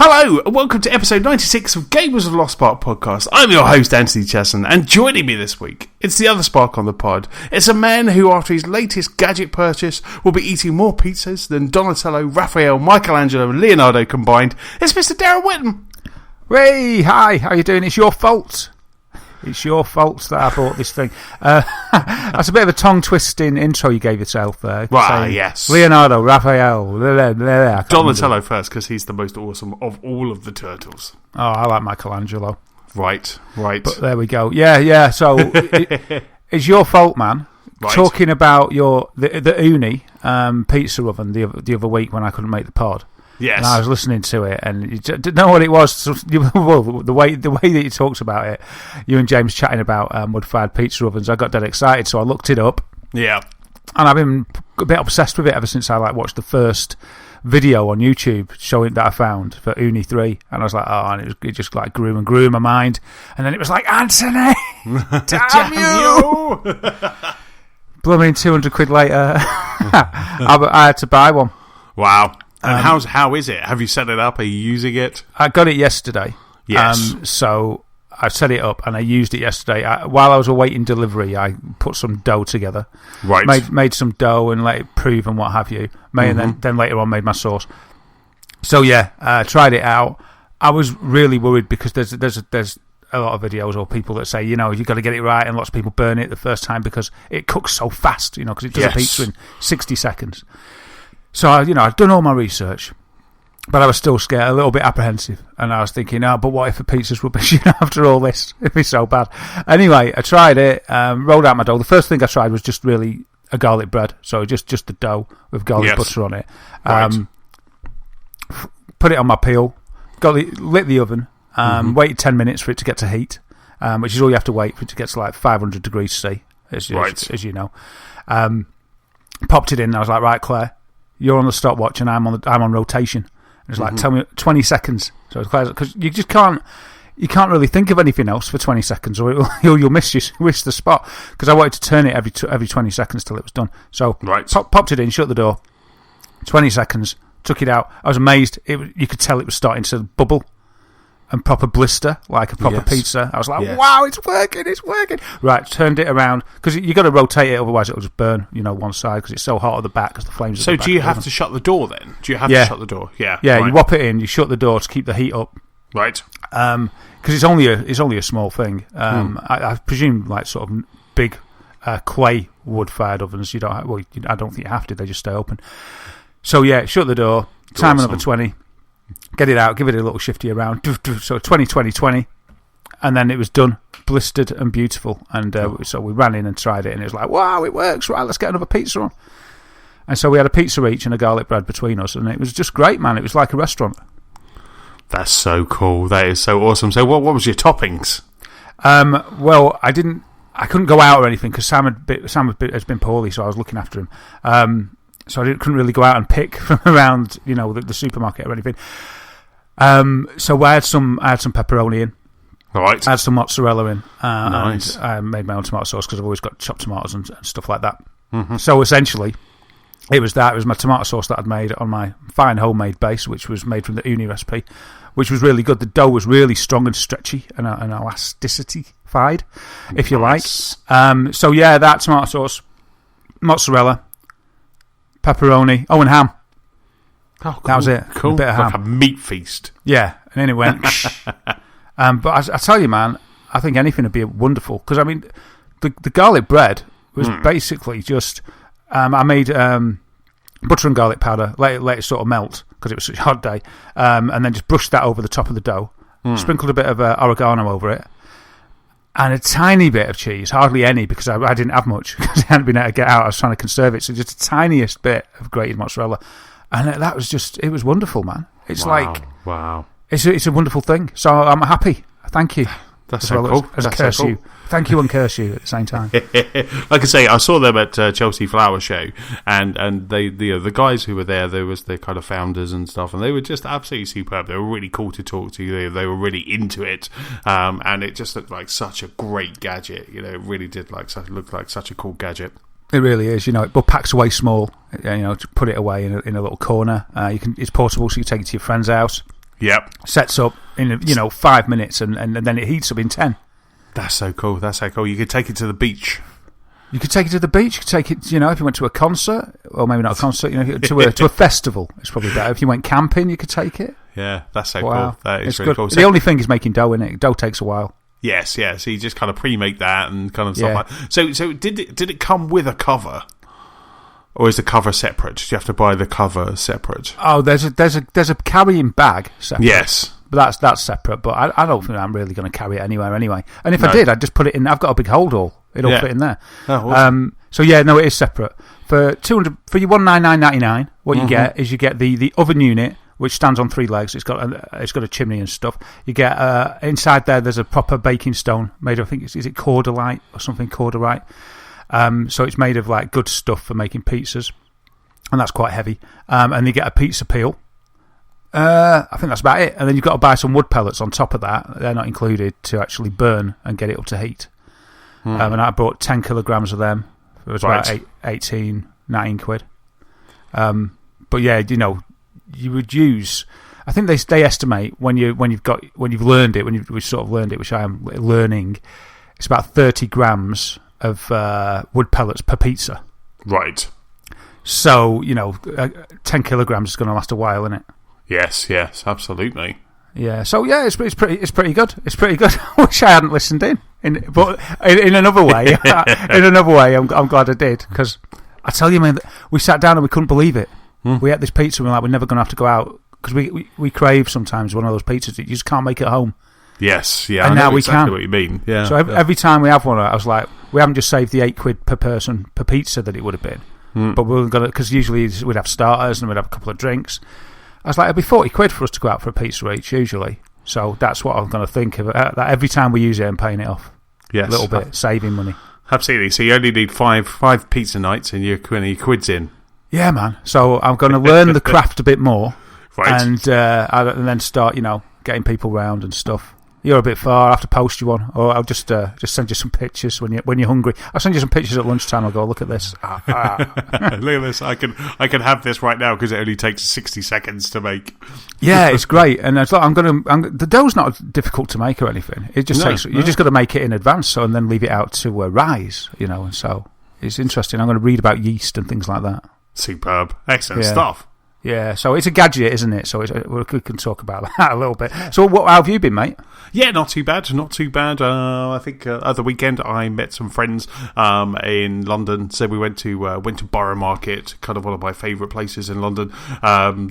Hello, and welcome to episode 96 of Gamers of the Lost Spark podcast. I'm your host, Antony Chesson, and joining me this week, it's the other spark on the pod. It's a man who, after his latest gadget purchase, will be eating more pizzas than Donatello, Raphael, Michelangelo, and Leonardo combined. It's Mr. Darren Whitten. Hey, hi, how you doing? It's your fault. It's your fault that I bought this thing. That's a bit of a tongue-twisting intro you gave yourself there. Right, yes. Leonardo, Raphael, Donatello first, because he's the most awesome of all of the turtles. Oh, I like Michelangelo. Right. But there we go. Yeah, so it's your fault, man. Right. Talking about the Uni pizza oven the other week when I couldn't make the pod. Yes. And I was listening to it, and you didn't know what it was. Well, the way that you talked about it, you and James chatting about wood-fired pizza ovens, I got dead excited, so I looked it up. Yeah. And I've been a bit obsessed with it ever since I watched the first video on YouTube showing that I found for Uni 3, and I was like, oh, and it just grew and grew in my mind, and then it was like, Antony, damn you! Blooming £200 later, I had to buy one. Wow. And how is it? Have you set it up? Are you using it? I got it yesterday. Yes. So I set it up and I used it yesterday. While I was awaiting delivery, I put some dough together. Right. Made some dough and let it prove and what have you. And then later on made my sauce. So yeah, tried it out. I was really worried because there's a lot of videos or people that say, you've got to get it right, and lots of people burn it the first time because it cooks so fast, because it does a pizza in 60 seconds. So, I'd done all my research, but I was still scared, a little bit apprehensive. And I was thinking, but what if the pizza's rubbish, after all this? It'd be so bad. Anyway, I tried it, rolled out my dough. The first thing I tried was just really a garlic bread. So just the dough with garlic butter on it. Right. Put it on my peel, lit the oven, waited 10 minutes for it to get to heat, which is all you have to wait for it to get to 500 degrees C, as you know. Popped it in, and I was like, right, Claire, you're on the stopwatch and I'm on rotation. And it's like, tell me 20 seconds. So it's because you just can't really think of anything else for 20 seconds, or you'll miss the spot. Because I wanted to turn it every 20 seconds till it was done. So popped it in, shut the door. 20 seconds, took it out. I was amazed. You could tell it was starting to bubble and proper blister like a proper pizza. I was like, wow, it's working. Right, turned it around, because you got to rotate it, otherwise it'll just burn, one side, because it's so hot at the back, because the flames. So do you have to shut the door then? Do you have to shut the door? Yeah. Yeah, right. You whop it in, you shut the door to keep the heat up. Right. Because it's only a small thing. I presume sort of big clay wood-fired ovens. I don't think you have to. They just stay open. So yeah, shut the door. Time another 20. Get it out, give it a little shifty around. So 20, and then it was done, blistered and beautiful. And so we ran in and tried it, and it was like, wow, it works. Right, let's get another pizza on. And so we had a pizza each and a garlic bread between us, and it was just great, man. It was like a restaurant. That's so cool. That is so awesome. So what was your toppings? Well, I couldn't go out or anything because Sam has been poorly, so I was looking after him. So I couldn't really go out and pick from around, the supermarket or anything. So I had some pepperoni in. Right. I had some mozzarella in. Nice. And I made my own tomato sauce because I've always got chopped tomatoes and stuff like that. So essentially, it was that. It was my tomato sauce that I'd made on my fine homemade base, which was made from the Uni recipe, which was really good. The dough was really strong and stretchy and elasticity-fied, if you like. So yeah, that tomato sauce, mozzarella, pepperoni, and ham. Oh, cool. That was it. Cool. A bit of ham. Like a meat feast. Yeah, and then it went. But I tell you, man, I think anything would be wonderful. Because, the garlic bread was basically just... I made butter and garlic powder, let it sort of melt, because it was such a hot day, and then just brushed that over the top of the dough, sprinkled a bit of oregano over it, and a tiny bit of cheese, hardly any, because I didn't have much, because I hadn't been able to get out. I was trying to conserve it, so just the tiniest bit of grated mozzarella. And that was just, it was wonderful, man. It's wow. It's a wonderful thing. So I'm happy. Thank you. That's so cool. As curse you. Thank you and curse you at the same time. Like I say, I saw them at Chelsea Flower Show, and they, the guys who were there was the kind of founders and stuff, and they were just absolutely superb. They were really cool to talk to. They were really into it, and it just looked like such a great gadget. It really did look like such a cool gadget. It really is, but packs away small, to put it away in a little corner. It's portable, so you can take it to your friend's house. Yep. Sets up in 5 minutes, and then it heats up in 10. That's so cool. You could take it to the beach. You could take it to the beach. You could take it, if you went to a concert, or maybe not a concert, to a festival. It's probably better. If you went camping, you could take it. Yeah, that's so cool. That is really cool. The only thing is making dough, innit? Dough takes a while. Yes. So you just kind of pre-make that and kind of stuff like that. So did it come with a cover? Or is the cover separate? Do you have to buy the cover separate? Oh, there's a carrying bag separate. Yes. But that's separate. But I don't think I'm really going to carry it anywhere anyway. And if I did, I'd just put it in. I've got a big hold all. It'll fit in there. Oh, awesome. So it is separate. For your $199.99, what you get is the oven unit, which stands on 3 legs. It's got a chimney and stuff. You get inside there's a proper baking stone made of, I think is it cordylite or something, cordylite. So it's made of like good stuff for making pizzas, and that's quite heavy. And you get a pizza peel. I think that's about it. And then you've got to buy some wood pellets on top of that. They're not included to actually burn and get it up to heat. And I bought 10 kilograms of them. It was about 18, 19 quid. But yeah, you would use. I think they estimate when you've learned it, we've sort of learned it, which I am learning. It's about 30 grams of wood pellets per pizza. Right. So 10 kilograms is going to last a while, isn't it? Yes, absolutely. Yeah. So yeah, it's pretty good. It's pretty good. I wish I hadn't listened in. But in another way, I'm glad I did, because I tell you, man, we sat down and we couldn't believe it. We ate this pizza and we're like, we're never going to have to go out, because we crave sometimes one of those pizzas that you just can't make at home. Yes, yeah, and I know now we exactly can. What you mean? Yeah. So every time we have one, I was like, we haven't just saved the £8 per person per pizza that it would have been, but we're going to, because usually we'd have starters and we'd have a couple of drinks. I was like, it'd be £40 for us to go out for a pizza each usually. So that's what I'm going to think of. That every time we use it and paying it off. Yes. A little bit, saving money. Absolutely. So you only need five pizza nights and you're 20 quid's in. Yeah, man. So I'm going to learn the craft a bit more. Right. And then start, getting people round and stuff. You're a bit far. I have to post you one, or I'll just send you some pictures when you're hungry. I'll send you some pictures at lunchtime. I'll go, look at this. Look at this. I can have this right now because it only takes 60 seconds to make. Yeah, it's great. And it's like the dough's not difficult to make or anything. It just takes. You just got to make it in advance, and then leave it out to rise. And so it's interesting. I'm going to read about yeast and things like that. Superb, excellent stuff. Yeah, so it's a gadget, isn't it? So we can talk about that a little bit. So how have you been, mate? Yeah, not too bad. I think at the weekend I met some friends in London. So we went to Borough Market, kind of one of my favourite places in London.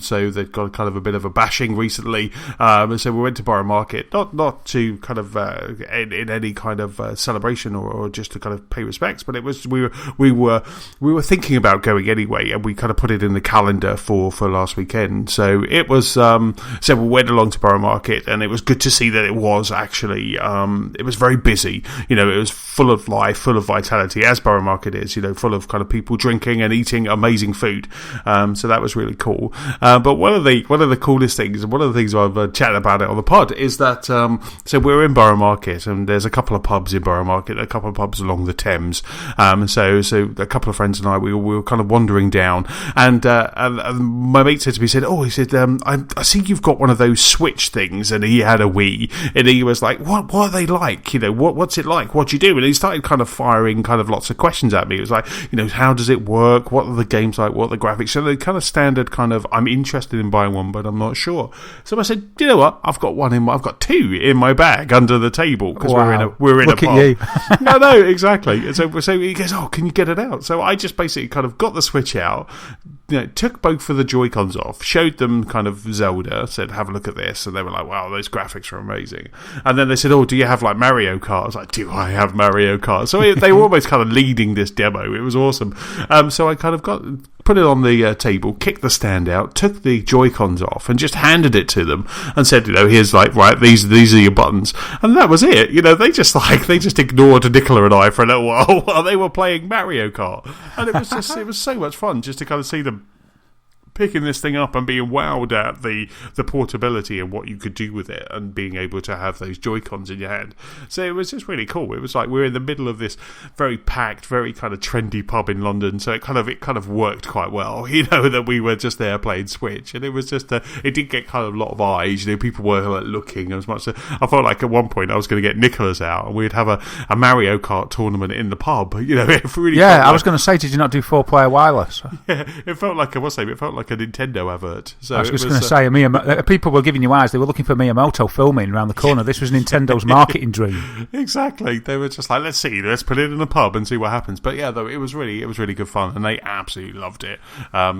So they've got kind of a bit of a bashing recently. So we went to Borough Market, not to kind of in any kind of celebration or just to kind of pay respects, but it was we were thinking about going anyway, and we kind of put it in the calendar for last weekend. So it was so we went along to Borough Market, and it was good to see that it was actually it was very busy. It was full of life, full of vitality, as Borough Market is, full of kind of people drinking and eating amazing food. So that was really cool. But one of the coolest things, and one of the things I've chatted about it on the pod, is that so we're in Borough Market, and there's a couple of pubs in Borough Market, a couple of pubs along the Thames. So a couple of friends and I, we were kind of wandering down, and my mate said to me, I see you've got one of those switch things, and he had a Wii, and he was like, what are they like? What's it like? What do you do? And he started kind of firing kind of lots of questions at me. It was like, how does it work? What are the games like? What are the graphics? So the kind of standard kind of, I'm interested in buying one, but I'm not sure. So I said, you know what? I've got two in my bag under the table, because we're in Look a pub. At you. No, exactly. So he goes, oh, can you get it out? So I just basically kind of got the Switch out, took both of the Joy-Cons off, showed them kind of Zelda, said, have a look at this, and they were like, wow, those graphics are amazing. And then they said, oh, do you have like Mario Kart? I was like, do I have Mario Kart? So they were almost kind of leading this demo. It was awesome. So I kind of put it on the table, kicked the stand out, took the Joy-Cons off, and just handed it to them and said, here's like, right, these are your buttons. And that was it. They just ignored Nicola and I for a little while while they were playing Mario Kart. And it was so much fun just to kind of see them picking this thing up and being wowed at the portability and what you could do with it, and being able to have those Joy-Cons in your hand. So it was just really cool. It was like we were in the middle of this very packed, very kind of trendy pub in London, so it kind of worked quite well, that we were just there playing Switch, and it was just it did get kind of a lot of eyes. People were like looking as much. I felt like at one point I was going to get Nicholas out and we'd have a Mario Kart tournament in the pub. It really I was going to say, did you not do 4-player wireless? Yeah, it felt like a Nintendo advert. So I was just going to say, people were giving you eyes. They were looking for Miyamoto filming around the corner. This was Nintendo's marketing dream. Exactly. They were just like, let's put it in the pub and see what happens. But yeah, though it was really good fun, and they absolutely loved it.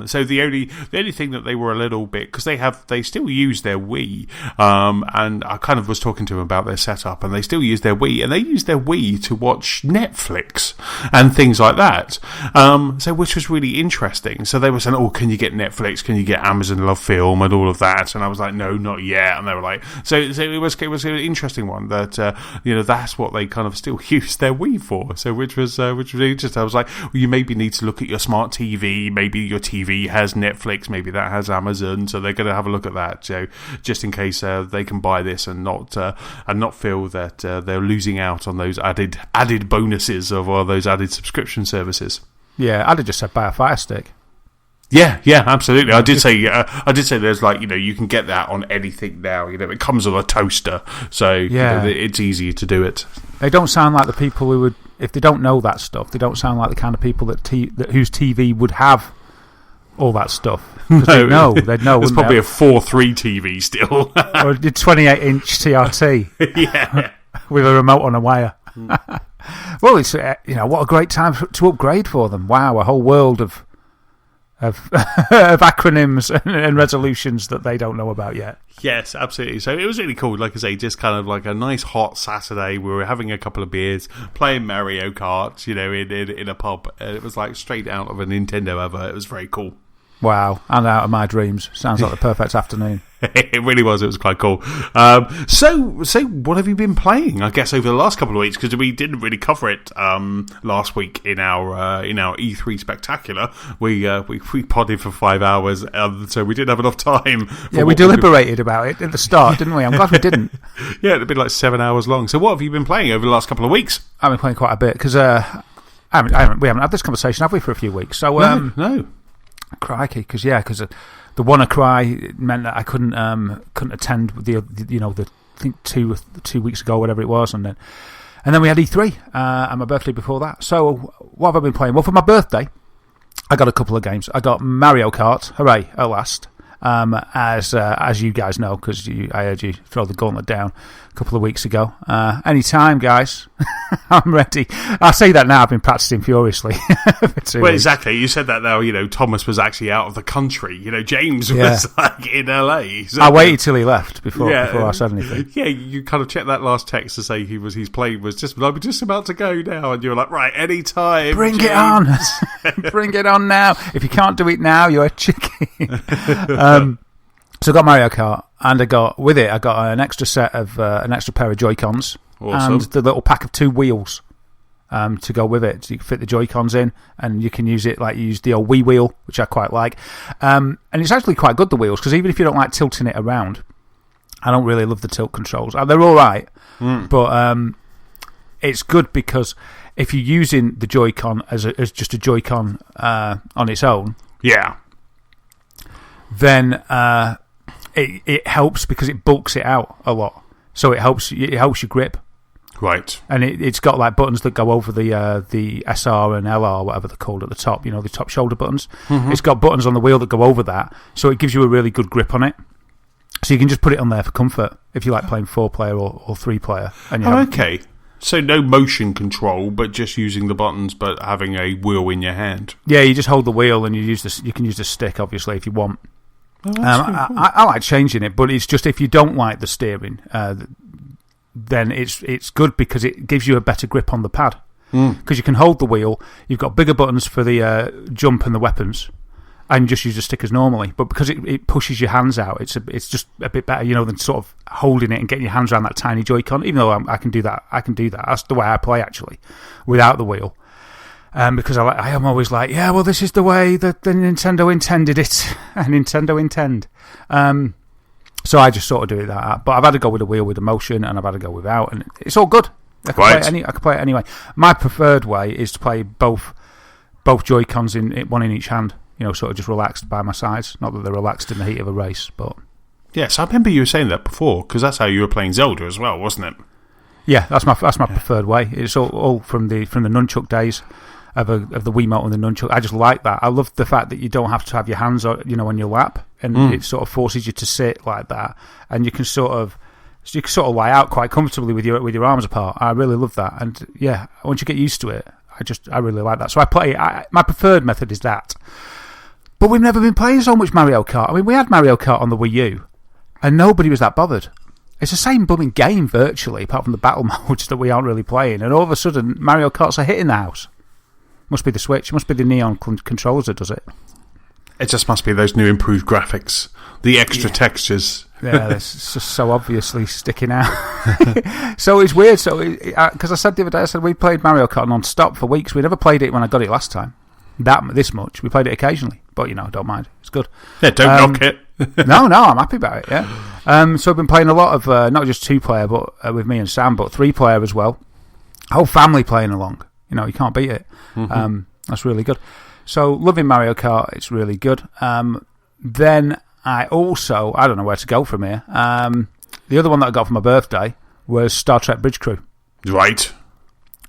So the only thing that they were a little bit, because they still use their Wii, and I kind of was talking to them about their setup, and they still use their Wii, and they use their Wii to watch Netflix and things like that. So which was really interesting. So they were saying, "Oh, can you get Netflix? Can you get Amazon Love Film and all of that?" And I was like, "No, not yet." And they were like, "So it was an interesting one that that's what they kind of still use their Wii for." So which was really interesting. I was like, well, you maybe need to look at your smart TV. Maybe your TV has Netflix. Maybe that has Amazon. So they're going to have a look at that. So just in case they can buy this and not feel that they're losing out on those added bonuses of all those added subscription services. Yeah, I'd have just said buy a Fire Stick. Yeah, absolutely. I did say there's you can get that on anything now. It comes on a toaster, so it's easier to do it. They don't sound like the people who would, if they don't know that stuff, they don't sound like the kind of people that whose TV would have all that stuff. No, they'd know. It's probably a 4:3 TV still, or a 28-inch TRT. Yeah, with a remote on a wire. Well, it's what a great time to upgrade for them. Wow, a whole world of acronyms and resolutions that they don't know about yet. Yes, absolutely. So it was really cool. Like I say, just kind of like a nice hot Saturday. We were having a couple of beers, playing Mario Kart, in a pub. It was like straight out of a Nintendo advert. It was very cool. Wow, and out of my dreams. Sounds like the perfect afternoon. It really was. It was quite cool. So what have you been playing? I guess over the last couple of weeks, because we didn't really cover it last week in our E3 spectacular. We podded for 5 hours, so we didn't have enough time. Yeah, we deliberated about it at the start, didn't we? I'm glad we didn't. Yeah, it'd been like 7 hours long. So what have you been playing over the last couple of weeks? I've been playing quite a bit because we haven't had this conversation, have we, for a few weeks? So no. Crikey, because the WannaCry meant that I couldn't attend the I think 2 weeks ago, whatever it was, and then we had E3 and my birthday before that. So what have I been playing? Well, for my birthday, I got a couple of games. I got Mario Kart, hooray, at last. As you guys know, because I heard you throw the gauntlet down a couple of weeks ago. Anytime, guys. I'm ready. I say that now. I've been practicing furiously. For 2 weeks. Exactly. You said that now. Thomas was actually out of the country. James was in LA. So I waited till he left before I said anything. Yeah, you kind of checked that last text to say his plane was I'm just about to go now, and you were like, right, anytime. Bring James. it on. Bring it on now. If you can't do it now, you're a chicken. So I got Mario Kart, and I got an extra set of an extra pair of Joy-Cons, awesome. And the little pack of 2 wheels to go with it. So you can fit the Joy-Cons in, and you can use it like you use the old Wii wheel, which I quite like. And it's actually quite good, the wheels, because even if you don't like tilting it around, I don't really love the tilt controls. They're all right, but it's good because if you're using the Joy-Con as just a Joy-Con on its own, then it helps because it bulks it out a lot. So it helps your grip. Right. And it's got like buttons that go over the SR and LR, whatever they're called at the top, the top shoulder buttons. Mm-hmm. It's got buttons on the wheel that go over that, so it gives you a really good grip on it. So you can just put it on there for comfort if you like playing 4-player or 3-player. Okay. So no motion control, but just using the buttons, but having a wheel in your hand. Yeah, you just hold the wheel and you can use the stick, obviously, if you want. Oh, cool. I like changing it, but it's just if you don't like the steering, then it's good because it gives you a better grip on the pad. Because you can hold the wheel, you've got bigger buttons for the jump and the weapons, and just use the stickers normally. But because it pushes your hands out, it's just a bit better, than sort of holding it and getting your hands around that tiny Joy-Con. Even though I can do that. That's the way I play, actually, without the wheel. because I am always like, yeah, well, this is the way that the Nintendo intended it. Nintendo intend. So I just sort of do it that. But I've had to go with a wheel with a motion, and I've had to go without, and it's all good. I can play it anyway. My preferred way is to play both Joy-Cons in one in each hand. Sort of just relaxed by my sides. Not that they're relaxed in the heat of a race, but yes, I remember you were saying that before, because that's how you were playing Zelda as well, wasn't it? Yeah, that's my preferred way. It's all from the nunchuck days of the Wiimote and the nunchuck. I just like that. I love the fact that you don't have to have your hands on your lap, and it sort of forces you to sit like that, and you can sort of lie out quite comfortably with your arms apart. I really love that, and yeah, once you get used to it, I really like that. So my preferred method is that. But we've never been playing so much Mario Kart. I mean, we had Mario Kart on the Wii U, and nobody was that bothered. It's the same blooming game virtually, apart from the battle modes that we aren't really playing. And all of a sudden, Mario Kart's a hit in the house. Must be the Switch. It must be the Neon controllers that does it. It just must be those new improved graphics, the extra textures. Yeah, it's just so obviously sticking out. So it's weird. So because I said the other day, we played Mario Kart non-stop for weeks. We never played it when I got it last time. This much. We played it occasionally, but I don't mind. It's good. Yeah, don't knock it. No, I'm happy about it. Yeah. So I've been playing a lot of not just 2-player, but with me and Sam, but 3-player as well. Whole family playing along. You can't beat it. Mm-hmm. That's really good. So loving Mario Kart. It's really good. Then I don't know where to go from here. The other one that I got for my birthday was Star Trek Bridge Crew. Right.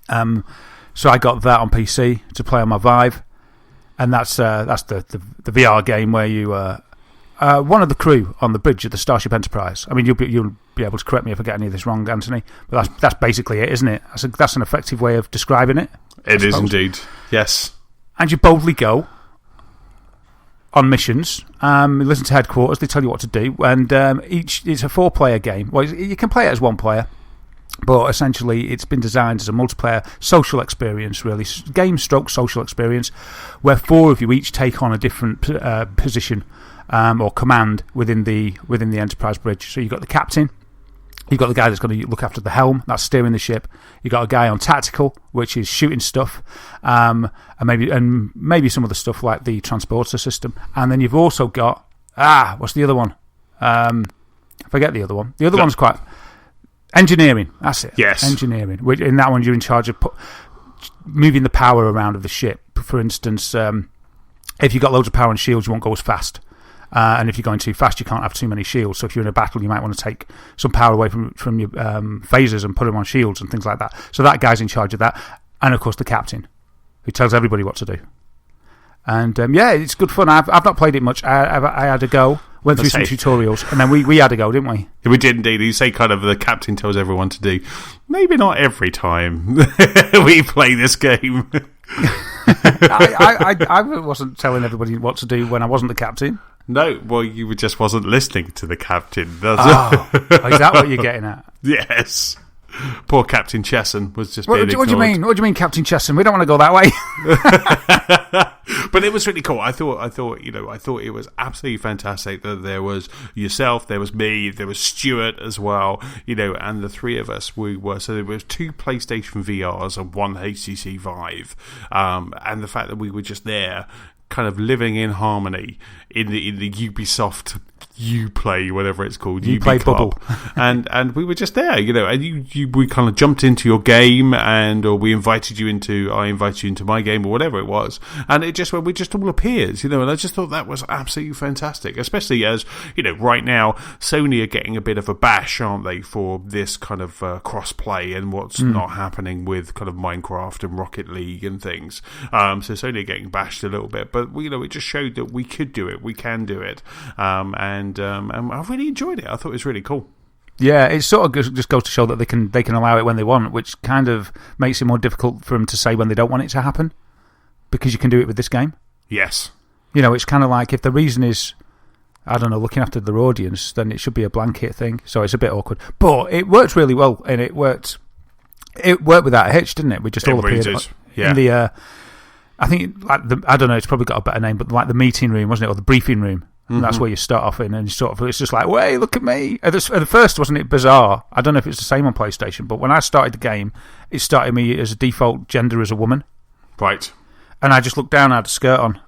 So I got that on PC to play on my Vive. And that's the VR game where you one of the crew on the bridge at the Starship Enterprise. I mean, you'll be able to correct me if I get any of this wrong, Anthony. But that's basically it, isn't it? That's an effective way of describing it. It is indeed. Yes. And you boldly go on missions. Listen to headquarters; they tell you what to do. And it's a 4-player game. Well, you can play it as 1 player. But essentially, it's been designed as a multiplayer social experience, really. Game stroke social experience, where 4 of you each take on a different position or command within the Enterprise bridge. So you've got the captain, you've got the guy that's going to look after the helm, that's steering the ship. You've got a guy on tactical, which is shooting stuff, and maybe some of the stuff like the transporter system. And then you've also got what's the other one? I forget the other one. The other one's quite. Engineering, that's it. Yes. Engineering. In that one, you're in charge of moving the power around of the ship. For instance, if you've got loads of power and shields, you won't go as fast. And if you're going too fast, you can't have too many shields. So if you're in a battle, you might want to take some power away from your phasers and put them on shields and things like that. So that guy's in charge of that. And, of course, the captain, who tells everybody what to do. And, it's good fun. I've not played it much. I had a go. Went through some tutorials, and then we had a go, didn't we? We did indeed. You say kind of the captain tells everyone to do. Maybe not every time we play this game. I wasn't telling everybody what to do when I wasn't the captain. No, well, you just wasn't listening to the captain. Is that what you're getting at? Yes. Poor Captain Chesson was just being ignored. What do you mean? What do you mean, Captain Chesson? We don't want to go that way. But it was really cool. I thought it was absolutely fantastic that there was yourself, there was me, there was Stuart as well, and the 3 of us so there was 2 PlayStation VRs and 1 HTC Vive, and the fact that we were just there, kind of living in harmony in the Ubisoft Uplay, whatever it's called, Uplay bubble, and we were just there, and we kind of jumped into your game, or I invited you into my game, or whatever it was, and we just all appeared, and I just thought that was absolutely fantastic, especially as right now Sony are getting a bit of a bash, aren't they, for this kind of cross play and what's not happening with kind of Minecraft and Rocket League and things. So Sony are getting bashed a little bit, but it just showed that we could do it, we can do it, and I really enjoyed it. I thought it was really cool. Yeah, it sort of just goes to show that they can allow it when they want, which kind of makes it more difficult for them to say when they don't want it to happen, because you can do it with this game. Yes. It's kind of like if the reason is, I don't know, looking after their audience, then it should be a blanket thing. So it's a bit awkward, but it worked really well, and it worked without a hitch, didn't it? We just all appeared in the. I think I don't know. It's probably got a better name, but like the meeting room, wasn't it, or the briefing room? And that's where you start off in, and it's just like, "Hey, look at me!" At the first, wasn't it bizarre? I don't know if it's the same on PlayStation, but when I started the game, it started me as a default gender as a woman. Right. And I just looked down, I had a skirt on.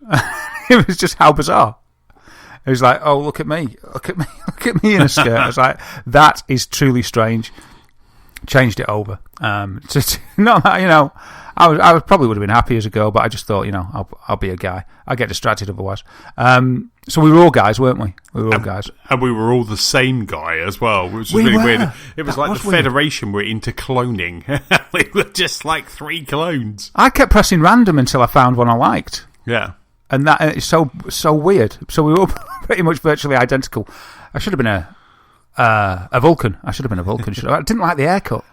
It was just how bizarre. It was like, oh, look at me in a skirt. I was like, that is truly strange. Changed it over. Not that, I probably would have been happy as a girl, but I just thought, I'll be a guy. I get distracted otherwise. So we were all guys, weren't we? We were all guys. And we were all the same guy as well, which was really weird. It was like the Federation were into cloning. We were just like 3 clones. I kept pressing random until I found one I liked. Yeah. And that is so weird. So we were all pretty much virtually identical. I should have been a Vulcan. I didn't like the haircut.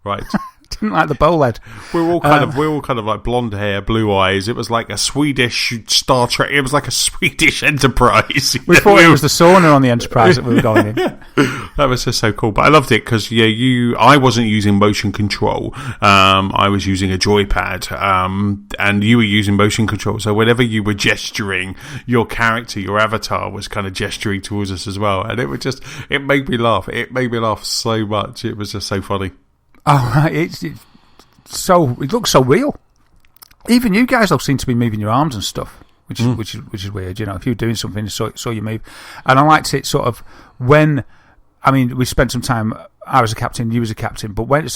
Right. Didn't like the bowl head. We were all kind of like blonde hair, blue eyes. It was like a Swedish Star Trek. It was like a Swedish Enterprise. We thought it was the sauna on the Enterprise that we were going in. That was just so cool. But I loved it because I wasn't using motion control. I was using a joypad, and you were using motion control. So whenever you were gesturing, your character, your avatar, was kind of gesturing towards us as well, and it made me laugh. It made me laugh so much. It was just so funny. Oh, right. It looks so real. Even you guys all seem to be moving your arms and stuff, which is weird. If you're doing something, saw you move, and I liked it sort of when. I mean, we spent some time. I was a captain, you was a captain, but when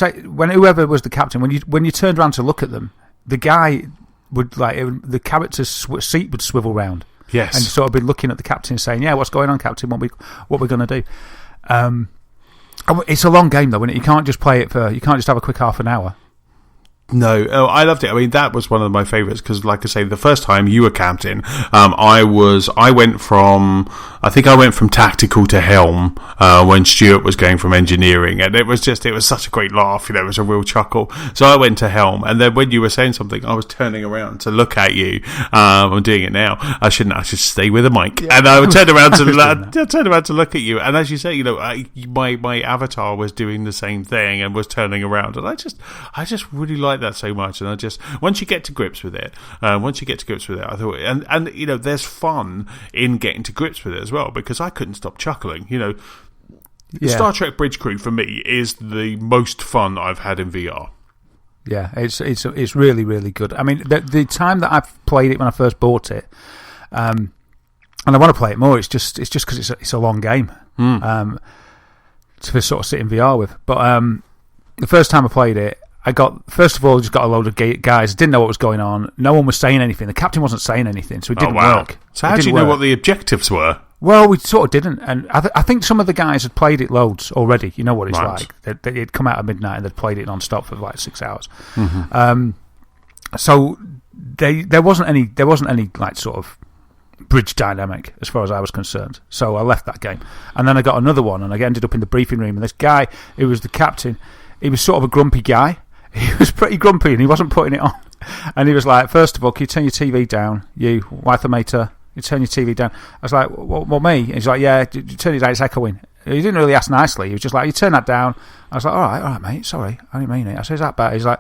whoever was the captain, when you turned around to look at them, the guy would the character's seat would swivel round. Yes, and sort of be looking at the captain, saying, "Yeah, what's going on, Captain? What we're going to do." It's a long game though, isn't it? You can't just play it you can't just have a quick half an hour. No, I loved it. I mean, that was one of my favourites because, like I say, the first time you were captain, I went from tactical to helm when Stuart was going from engineering, and it was such a great laugh. It was a real chuckle. So I went to helm, and then when you were saying something, I was turning around to look at you. I'm doing it now. I should stay with a mic, and I would turn around to look at you. And as you say, my avatar was doing the same thing and was turning around, and I just really liked that so much. And once you get to grips with it, I thought, and there's fun in getting to grips with it as well, because I couldn't stop chuckling. Star Trek Bridge Crew for me is the most fun I've had in VR. Yeah, it's really, really good. I mean, the time that I've played it when I first bought it, and I want to play it more. It's just because it's a long game to sort of sit in VR with. But the first time I played it, I got a load of guys, didn't know what was going on. No one was saying anything. The captain wasn't saying anything, so it didn't work. So how did you know what the objectives were? Well, we sort of didn't, and I think some of the guys had played it loads already. You know what it's like. They'd come out at midnight and they'd played it non-stop for like 6 hours. Mm-hmm. So there wasn't any like sort of bridge dynamic as far as I was concerned. So I left that game, and then I got another one, and I ended up in the briefing room. And this guy, who was the captain, he was sort of a grumpy guy. He was pretty grumpy, and he wasn't putting it on. And he was like, first of all, can you turn your TV down? You, wife and mater, you turn your TV down. I was like, well, me? And he's like, yeah, you turn it down, it's echoing. He didn't really ask nicely. He was just like, you turn that down. I was like, all right, mate, sorry, I didn't mean it. I said, is that bad? He's like,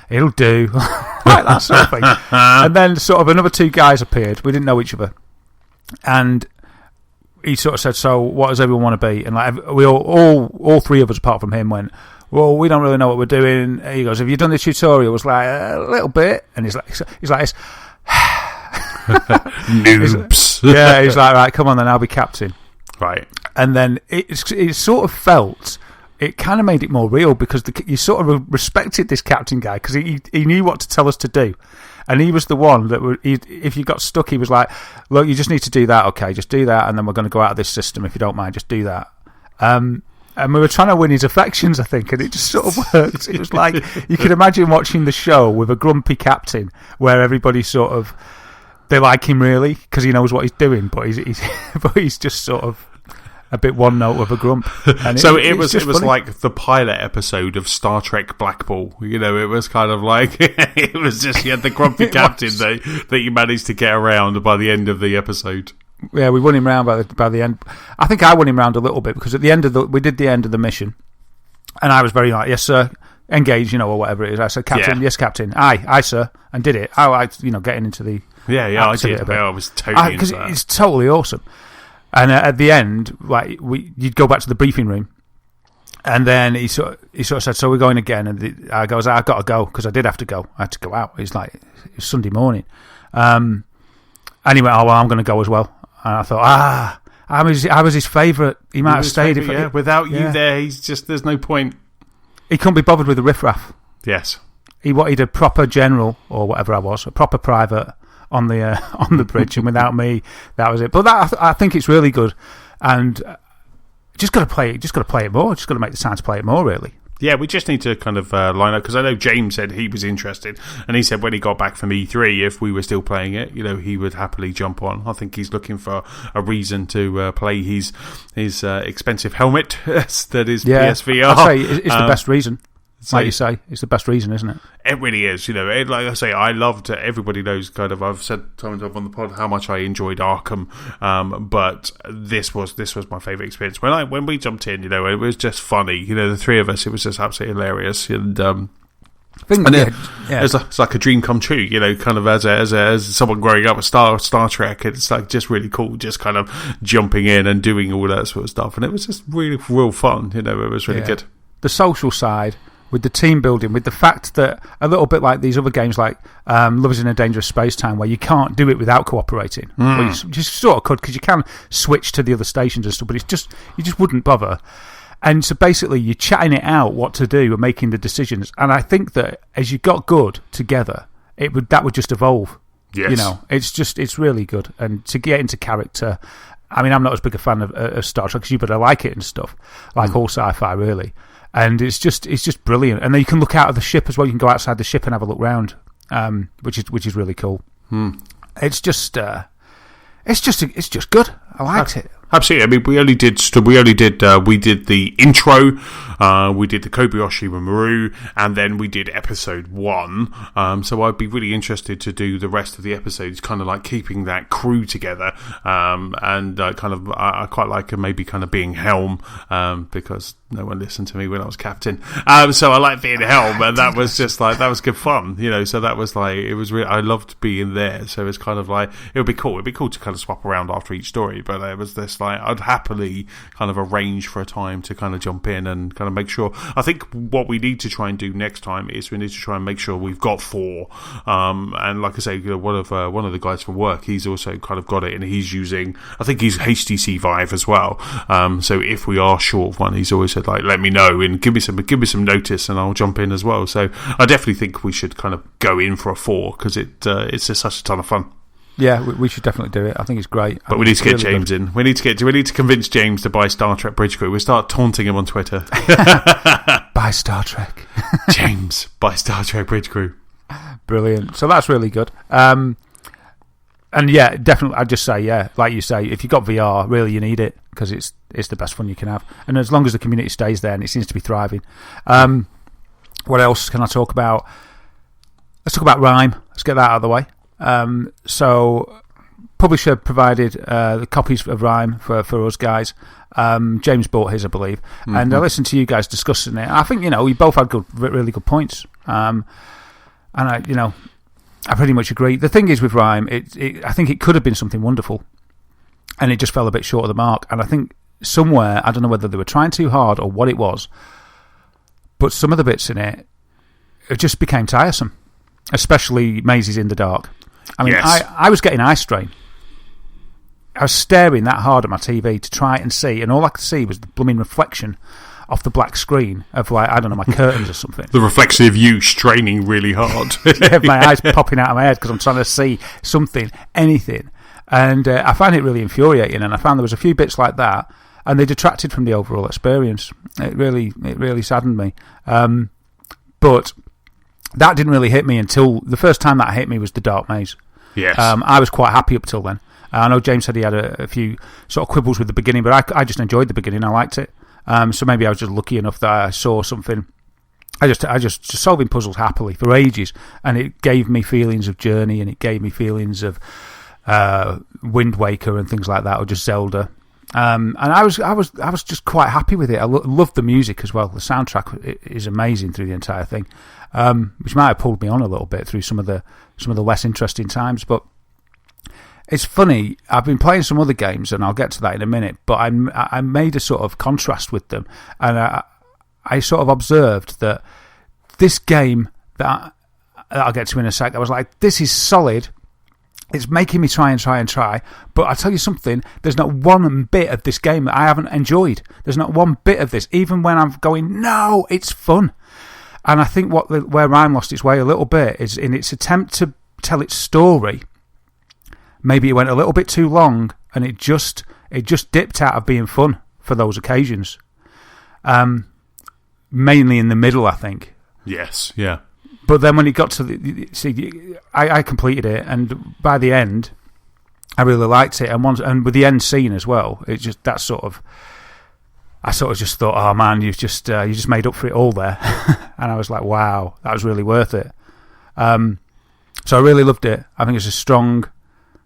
it'll do. Like that sort of thing. And then sort of another 2 guys appeared. We didn't know each other. And he sort of said, so what does everyone want to be? And like we all 3 of us apart from him went, well, we don't really know what we're doing. He goes, have you done the tutorial? I was like, a little bit. And he's like, noobs. He's like, right, come on then, I'll be captain. Right. And then it sort of felt, it kind of made it more real, because you sort of respected this captain guy, because he knew what to tell us to do. And he was the one that, if you got stuck, he was like, look, you just need to do that, okay, just do that, and then we're going to go out of this system if you don't mind, just do that. And we were trying to win his affections, I think, and it just sort of worked. It was like, you could imagine watching the show with a grumpy captain, where everybody sort of, they like him really, because he knows what he's doing, but he's just sort of a bit one note of a grump. And so it was like the pilot episode of Star Trek Blackpool. It was kind of like, it was just, you had the grumpy captain that you managed to get around by the end of the episode. Yeah, we won him round by the end. I think I won him round a little bit, because at the end we did the end of the mission, and I was very like, yes sir, engage, or whatever it is. I said, captain, yes captain, aye sir, and did it. Getting into the I did. I was totally into that. It's totally awesome. And at the end, like you'd go back to the briefing room, And then he sort of said, so we're going again. And I goes, I've got to go, because I did have to go. I had to go out. It was Sunday morning. And he went, oh, well, I'm going to go as well. And I thought, I was his favourite. He might have stayed. Without you there, there's no point. He couldn't be bothered with the riffraff. Yes. He wanted a proper general, or whatever I was, a proper private on the bridge. And without me, that was it. But I think it's really good. And just got to play it more. Just got to make the Sounds play it more, really. Yeah, we just need to kind of line up, because I know James said he was interested, and he said when he got back from E3, if we were still playing it, he would happily jump on. I think he's looking for a reason to play his expensive helmet that is PSVR. I'd say it's the best reason. Like you say, it's the best reason, isn't it? It really is. Like I say, I loved it. Everybody knows kind of, I've said times up on the pod how much I enjoyed Arkham, but this was my favourite experience. When we jumped in, it was just funny. The three of us, it was just absolutely hilarious. And it's like a dream come true, kind of as someone growing up with Star Trek. It's like just really cool, just kind of jumping in and doing all that sort of stuff. And it was just really real fun. It was really good. The social side, with the team building, with the fact that a little bit like these other games like Love is in a Dangerous Space-Time, where you can't do it without cooperating. Well, you just sort of could, because you can switch to the other stations and stuff, but you just wouldn't bother. And so basically you're chatting it out what to do and making the decisions. And I think that as you got good together, that would just evolve. Yes. It's really good. And to get into character, I mean, I'm not as big a fan of Star Trek as you, but I like it and stuff. Like all sci-fi, really. And it's just brilliant. And then you can look out of the ship as well. You can go outside the ship and have a look round, which is really cool. It's just good. I liked it. Absolutely. I mean, we did the intro, we did the Kobayashi Maru, and then we did episode 1. So I'd be really interested to do the rest of the episodes, kind of like keeping that crew together, and I quite like maybe kind of being Helm, because no one listened to me when I was captain. So I like being Helm, and that was just like, that was good fun, so that was like, it was really, I loved being there. So it's kind of like, it would be cool to kind of swap around after each story, but it was this like, I'd happily kind of arrange for a time to kind of jump in and kind of make sure. I think what we need to try and do next time is we need to try and make sure we've got 4. And like I say, one of the guys from work, he's also kind of got it, and he's using, I think he's HTC Vive as well. So if we are short of one, he's always said like, let me know and give me some notice, and I'll jump in as well. So I definitely think we should kind of go in for a 4, because it's just such a ton of fun. Yeah, we should definitely do it. I think it's great. But we need to get James in. We need to convince James to buy Star Trek Bridge Crew. We'll start taunting him on Twitter. Buy Star Trek. James, buy Star Trek Bridge Crew. Brilliant. So that's really good. And yeah, definitely, I'd just say, yeah, like you say, if you've got VR, really you need it, because it's the best fun you can have. And as long as the community stays there, and it seems to be thriving. What else can I talk about? Let's talk about Rime. Let's get that out of the way. So publisher provided the copies of Rime for us guys. James bought his, I believe, and I listened to you guys discussing it. I think we both had really good points, and I pretty much agree. The thing is with Rime, I think it could have been something wonderful, and it just fell a bit short of the mark. And I think somewhere, I don't know whether they were trying too hard or what it was, but some of the bits in it just became tiresome, especially Mazes in the Dark. I mean, yes. I was getting eye strain. I was staring that hard at my TV to try and see, and all I could see was the blooming reflection off the black screen of, like, I don't know, my curtains or something. The reflection of you straining really hard. Yeah, my eyes popping out of my head because I'm trying to see something, anything. And I found it really infuriating, and I found there was a few bits like that, and they detracted from the overall experience. It really saddened me. But that didn't really hit me until the first time that hit me was the Dark Maze. Yes. I was quite happy up till then. I know James said he had a few sort of quibbles with the beginning, but I just enjoyed the beginning. I liked it. So maybe I was just lucky enough that I saw something. I just solving puzzles happily for ages, and it gave me feelings of Journey, and it gave me feelings of Wind Waker and things like that, or just Zelda. And I was just quite happy with it. I loved the music as well. The soundtrack is amazing through the entire thing, which might have pulled me on a little bit through some of the less interesting times. But it's funny. I've been playing some other games, and I'll get to that in a minute. But I made a sort of contrast with them, and I sort of observed that this game that I'll get to in a sec, I was like, this is solid. It's making me try. But I'll tell you something, there's not one bit of this game that I haven't enjoyed. There's not one bit of this, even when I'm going, no, it's fun. And I think where Rime lost its way a little bit is in its attempt to tell its story. Maybe it went a little bit too long, and it just dipped out of being fun for those occasions. Mainly in the middle, I think. Yes, yeah. But then when it got to I completed it, and by the end, I really liked it. And with the end scene as well, it just I sort of just thought, oh man, you just made up for it all there. And I was like, wow, that was really worth it. So I really loved it. I think it's a strong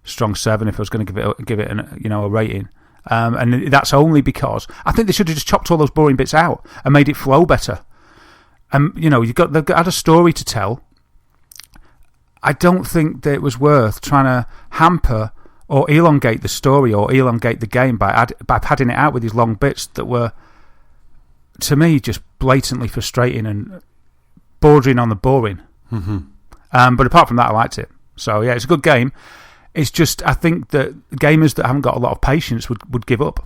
7 if I was going to give it a rating. And that's only because I think they should have just chopped all those boring bits out and made it flow better. They've had a story to tell. I don't think that it was worth trying to hamper or elongate the story or elongate the game by padding it out with these long bits that were, to me, just blatantly frustrating and bordering on the boring. Mm-hmm. But apart from that, I liked it. So yeah, it's a good game. It's just, I think that gamers that haven't got a lot of patience would give up,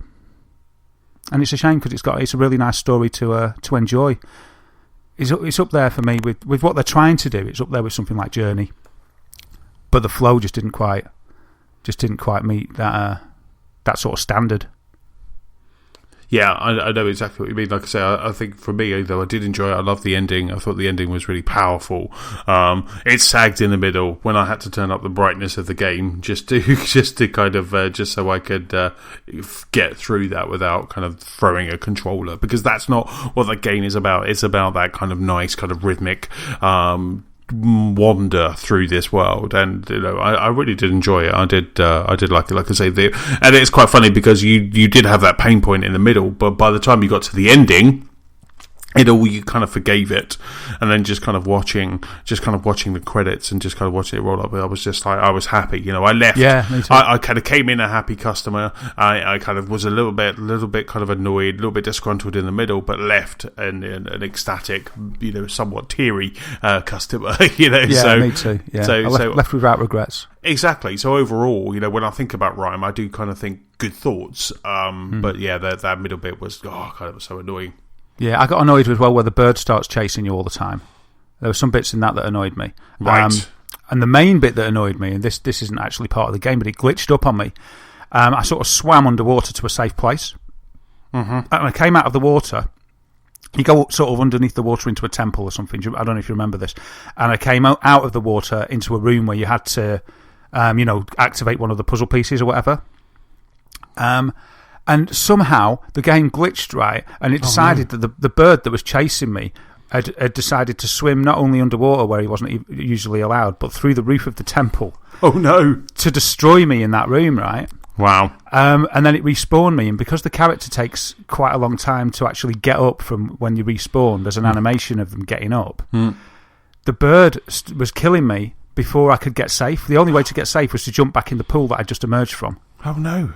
and it's a shame because it's a really nice story to enjoy. It's up there for me with what they're trying to do. It's up there with something like Journey, but the flow just didn't quite meet that sort of standard. Yeah, I know exactly what you mean. Like I say, I think for me, though, I did enjoy it. I loved the ending. I thought the ending was really powerful. It sagged in the middle when I had to turn up the brightness of the game just to kind of just so I could get through that without kind of throwing a controller, because that's not what the game is about. It's about that kind of nice, kind of rhythmic wander through this world, and I really did enjoy it. I did like it, like I say, and it's quite funny because you did have that pain point in the middle, but by the time you got to the ending, you kind of forgave it, and then just kind of watching the credits and just kind of watching it roll up, I was just like, I was happy. I left. Yeah, me too. I kind of came in a happy customer. I kind of was a little bit kind of annoyed, a little bit disgruntled in the middle, but left an ecstatic, somewhat teary customer. Yeah, so, me too. Yeah, I left without regrets. Exactly. So overall, when I think about Rime, I do kind of think good thoughts. But yeah, that middle bit was kind of so annoying. Yeah, I got annoyed as well where the bird starts chasing you all the time. There were some bits in that annoyed me. Right. And the main bit that annoyed me, and this isn't actually part of the game, but it glitched up on me. I sort of swam underwater to a safe place. Mm-hmm. And I came out of the water. You go sort of underneath the water into a temple or something. I don't know if you remember this. And I came out of the water into a room where you had to, activate one of the puzzle pieces or whatever. And somehow the game glitched, right? And it decided that the bird that was chasing me had decided to swim not only underwater where he wasn't usually allowed, but through the roof of the temple. Oh no! To destroy me in that room, right? Wow. And then it respawned me, and because the character takes quite a long time to actually get up from when you respawn, there's an animation of them getting up. The bird was killing me before I could get safe. The only way to get safe was to jump back in the pool that I just emerged from. Oh no.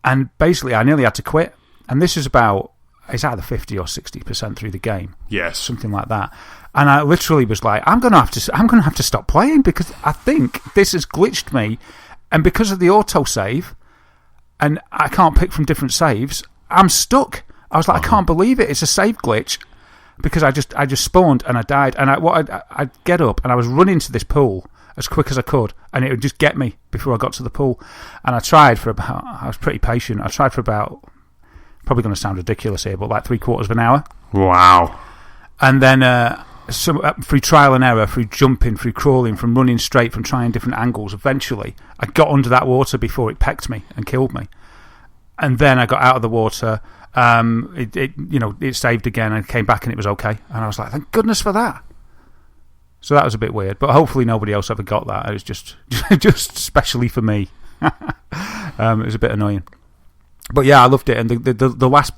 And basically, I nearly had to quit. And this is it's either 50 or 60% through the game. Yes. Something like that. And I literally was like, I'm going to have to stop playing because I think this has glitched me. And because of the autosave, and I can't pick from different saves, I'm stuck. I was like, I can't believe it. It's a save glitch. Because I just spawned and I died. And I'd get up and I was running to this pool as quick as I could, and it would just get me before I got to the pool. And I was pretty patient. I tried for about, probably going to sound ridiculous here, but like 3/4 of an hour. Wow. And then through trial and error, through jumping, through crawling, from running straight, from trying different angles, eventually I got under that water before it pecked me and killed me. And then I got out of the water, it saved again, and came back and it was okay. And I was like, thank goodness for that. So that was a bit weird, but hopefully nobody else ever got that. It was just specially for me. It was a bit annoying, but yeah, I loved it. And the last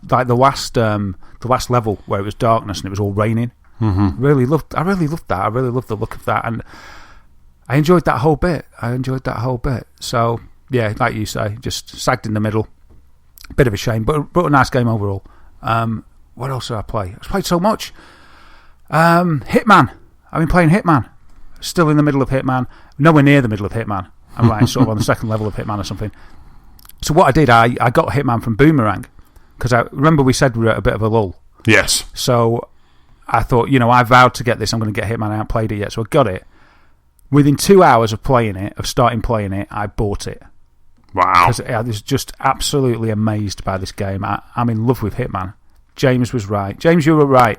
level where it was darkness and it was all raining. Mm-hmm. I really loved that. I really loved the look of that, and I enjoyed that whole bit. So yeah, like you say, just sagged in the middle. Bit of a shame, but a nice game overall. What else did I play? I've played so much. Hitman. I've been playing Hitman. Still in the middle of Hitman. Nowhere near the middle of Hitman. I'm like sort of on the second level of Hitman or something. So what I did, I got Hitman from Boomerang. Because I remember we said we were at a bit of a lull. Yes. So I thought, I vowed to get this. I'm going to get Hitman. I haven't played it yet. So I got it. Within 2 hours of starting playing it, I bought it. Wow. Because I was just absolutely amazed by this game. I'm in love with Hitman. James was right. James, you were right.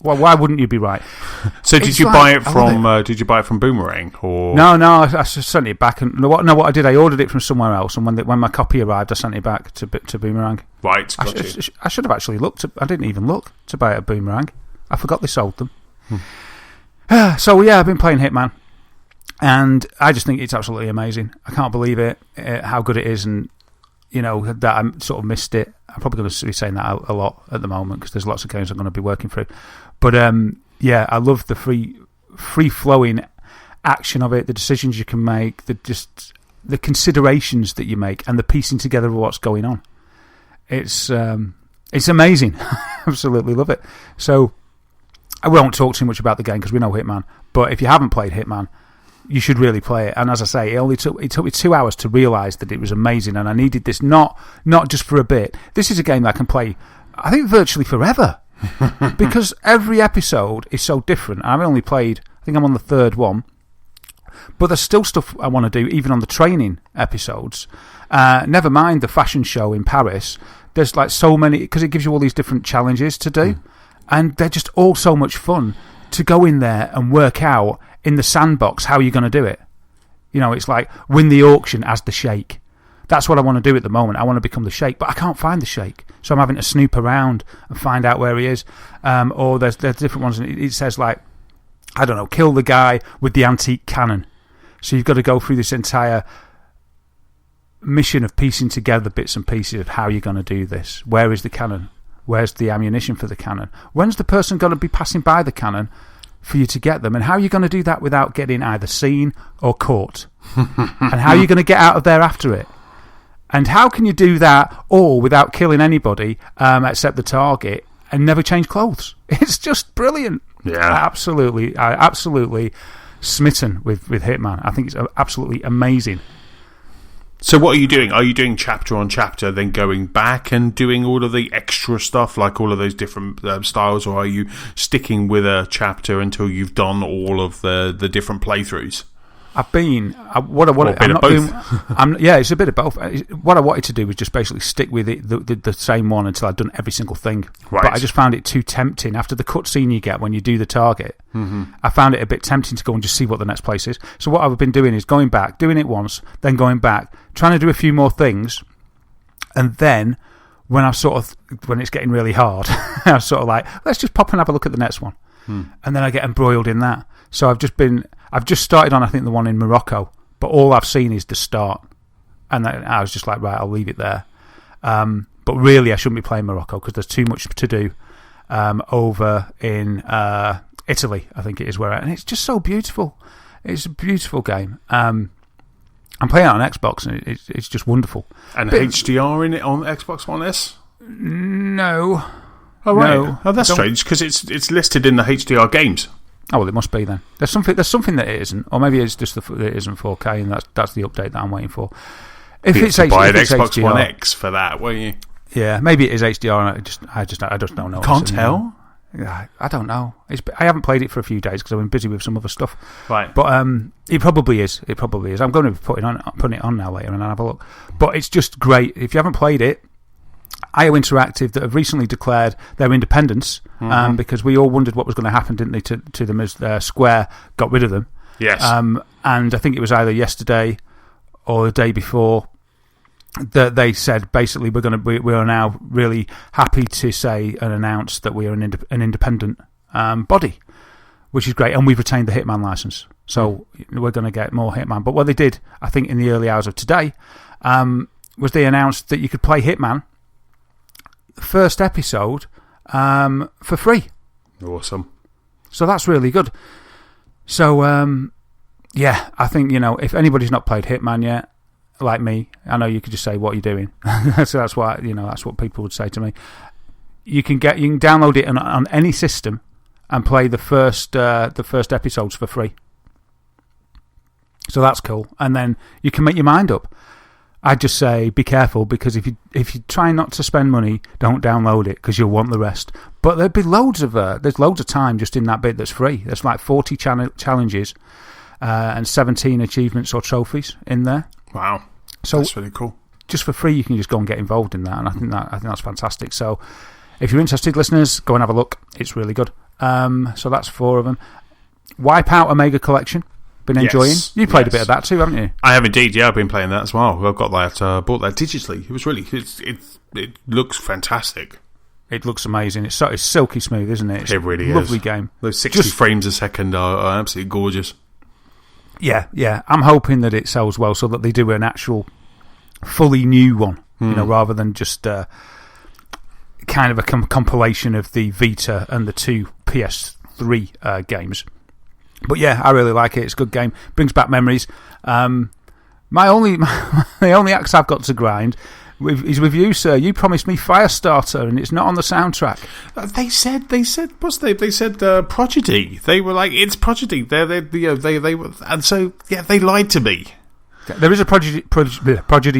Well, why wouldn't you be right? So did you buy it from? Did you buy it from Boomerang or? No. I sent it back, and what I did, I ordered it from somewhere else, and when my copy arrived, I sent it back to Boomerang. Right. I should have actually looked. I didn't even look to buy it at Boomerang. I forgot they sold them. So yeah, I've been playing Hitman, and I just think it's absolutely amazing. I can't believe it, how good it is, and that I sort of missed it. I'm probably going to be saying that a lot at the moment because there's lots of games I'm going to be working through. But yeah, I love the free-flowing action of it, the decisions you can make, the considerations that you make, and the piecing together of what's going on. It's amazing. Absolutely love it. So I won't talk too much about the game because we know Hitman. But if you haven't played Hitman, you should really play it. And as I say, it took me 2 hours to realise that it was amazing, and I needed this not just for a bit. This is a game that I can play, I think, virtually forever. Because every episode is so different. I've only played, I think I'm on the third one, but there's still stuff I want to do, even on the training episodes. Never mind the fashion show in Paris. There's like so many, because it gives you all these different challenges to do, and they're just all so much fun to go in there and work out in the sandbox how you're going to do it. It's like win the auction as the Sheikh. That's what I want to do at the moment. I want to become the Sheikh, but I can't find the Sheikh. So I'm having to snoop around and find out where he is. Or there's different ones. And it says, like, I don't know, kill the guy with the antique cannon. So you've got to go through this entire mission of piecing together bits and pieces of how you're going to do this. Where is the cannon? Where's the ammunition for the cannon? When's the person going to be passing by the cannon for you to get them? And how are you going to do that without getting either seen or caught? And how are you going to get out of there after it? And how can you do that all without killing anybody except the target and never change clothes? It's just brilliant. Yeah. Absolutely smitten with Hitman. I think it's absolutely amazing. So what are you doing? Are you doing chapter on chapter, then going back and doing all of the extra stuff, like all of those different styles, or are you sticking with a chapter until you've done all of the different playthroughs? I've been what I wanted. I'm not doing. Yeah, it's a bit of both. What I wanted to do was just basically stick with it, the same one until I'd done every single thing. Right. But I just found it too tempting after the cutscene you get when you do the target. Mm-hmm. I found it a bit tempting to go and just see what the next place is. So what I've been doing is going back, doing it once, then going back, trying to do a few more things, and then when it's getting really hard, I'm sort of like, let's just pop and have a look at the next one, and then I get embroiled in that. So I've just started on, I think, the one in Morocco, but all I've seen is the start. And I was just like, right, I'll leave it there. But really, I shouldn't be playing Morocco because there's too much to do over in Italy, I think it is, and it's just so beautiful. It's a beautiful game. I'm playing it on Xbox, and it's just wonderful. And HDR in it on Xbox One S? No. Oh, right. No, oh, that's strange, because it's listed in the HDR games. Oh, well, it must be then. There's something that it isn't, or maybe it's just that it isn't 4K, and that's the update that I'm waiting for. If it's buy an Xbox HDR, One X for that, won't you? Yeah, maybe it is HDR, and I just don't know. Can't tell. Yeah, I don't know. I haven't played it for a few days because I've been busy with some other stuff. Right. But it probably is. It probably is. I'm going to be putting it on now later and I'll have a look. But it's just great. If you haven't played it, IO Interactive that have recently declared their independence because we all wondered what was going to happen, didn't they, to them as Square got rid of them. Yes. And I think it was either yesterday or the day before that they said basically we are now really happy to say and announce that we are an independent body, which is great, and we've retained the Hitman license, so we're going to get more Hitman. But what they did, I think, in the early hours of today, was they announced that you could play Hitman first episode for free. Awesome. So that's really good. So yeah, I think, if anybody's not played Hitman yet, like me, I know you could just say, what are you doing? So that's what people would say to me. you can download it on any system and play the first episodes for free. So that's cool. And then you can make your mind up. I'd just say be careful, because if you try not to spend money, don't download it, because you'll want the rest. But there'd be there's loads of time just in that bit that's free. There's like 40 challenges and 17 achievements or trophies in there. Wow, so that's really cool. Just for free, you can just go and get involved in that, and I think that's fantastic. So if you're interested, listeners, go and have a look. It's really good. So that's 4 of them. Wipeout Omega Collection. Been enjoying. You played a bit of that too, haven't you? I have indeed. Yeah, I've been playing that as well. I've got that. Bought that digitally. It was really. It looks fantastic. It looks amazing. It's silky smooth, isn't it? It's it really lovely is. Game. Those 60 frames a second are absolutely gorgeous. Yeah. I'm hoping that it sells well, so that they do an actual fully new one, rather than just kind of a compilation of the Vita and the 2 PS3 games. But yeah, I really like it. It's a good game. Brings back memories. The only axe I've got to grind is with you, sir. You promised me Firestarter, and it's not on the soundtrack. They said Prodigy. They were like, it's Prodigy. They were, and so yeah, they lied to me. There is a Prodigy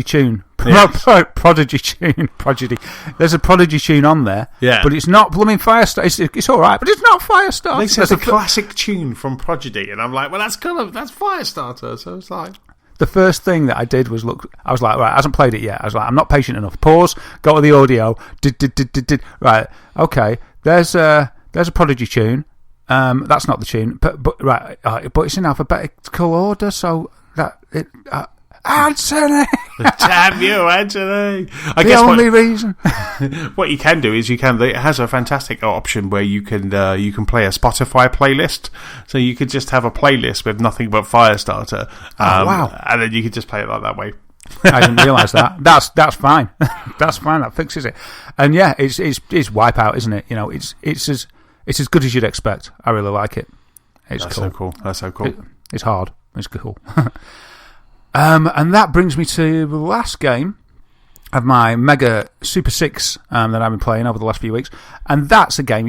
tune. Yes. Prodigy tune. Prodigy. There's a Prodigy tune on there. Yeah. But it's not blooming Firestarter. It's all right, but it's not Firestarter. They said it's a classic tune from Prodigy, and I'm like, well, that's Firestarter. So it's like, the first thing that I did was look. I was like, right, I hasn't played it yet. I was like, I'm not patient enough. Pause. Go to the audio. Did. Right. Okay. There's a Prodigy tune. That's not the tune. But But it's in alphabetical order, so. Antony! Damn you, Antony! The only reason. What you can do is it has a fantastic option where you can play a Spotify playlist. So you could just have a playlist with nothing but Firestarter. Wow! And then you could just play it like that way. I didn't realise that. That's fine. That's fine. That fixes it. And yeah, it's Wipeout, isn't it? It's as good as you'd expect. I really like it. That's cool. That's so cool. It's hard. It's cool. And that brings me to the last game of my Mega Super 6 that I've been playing over the last few weeks. And that's a game,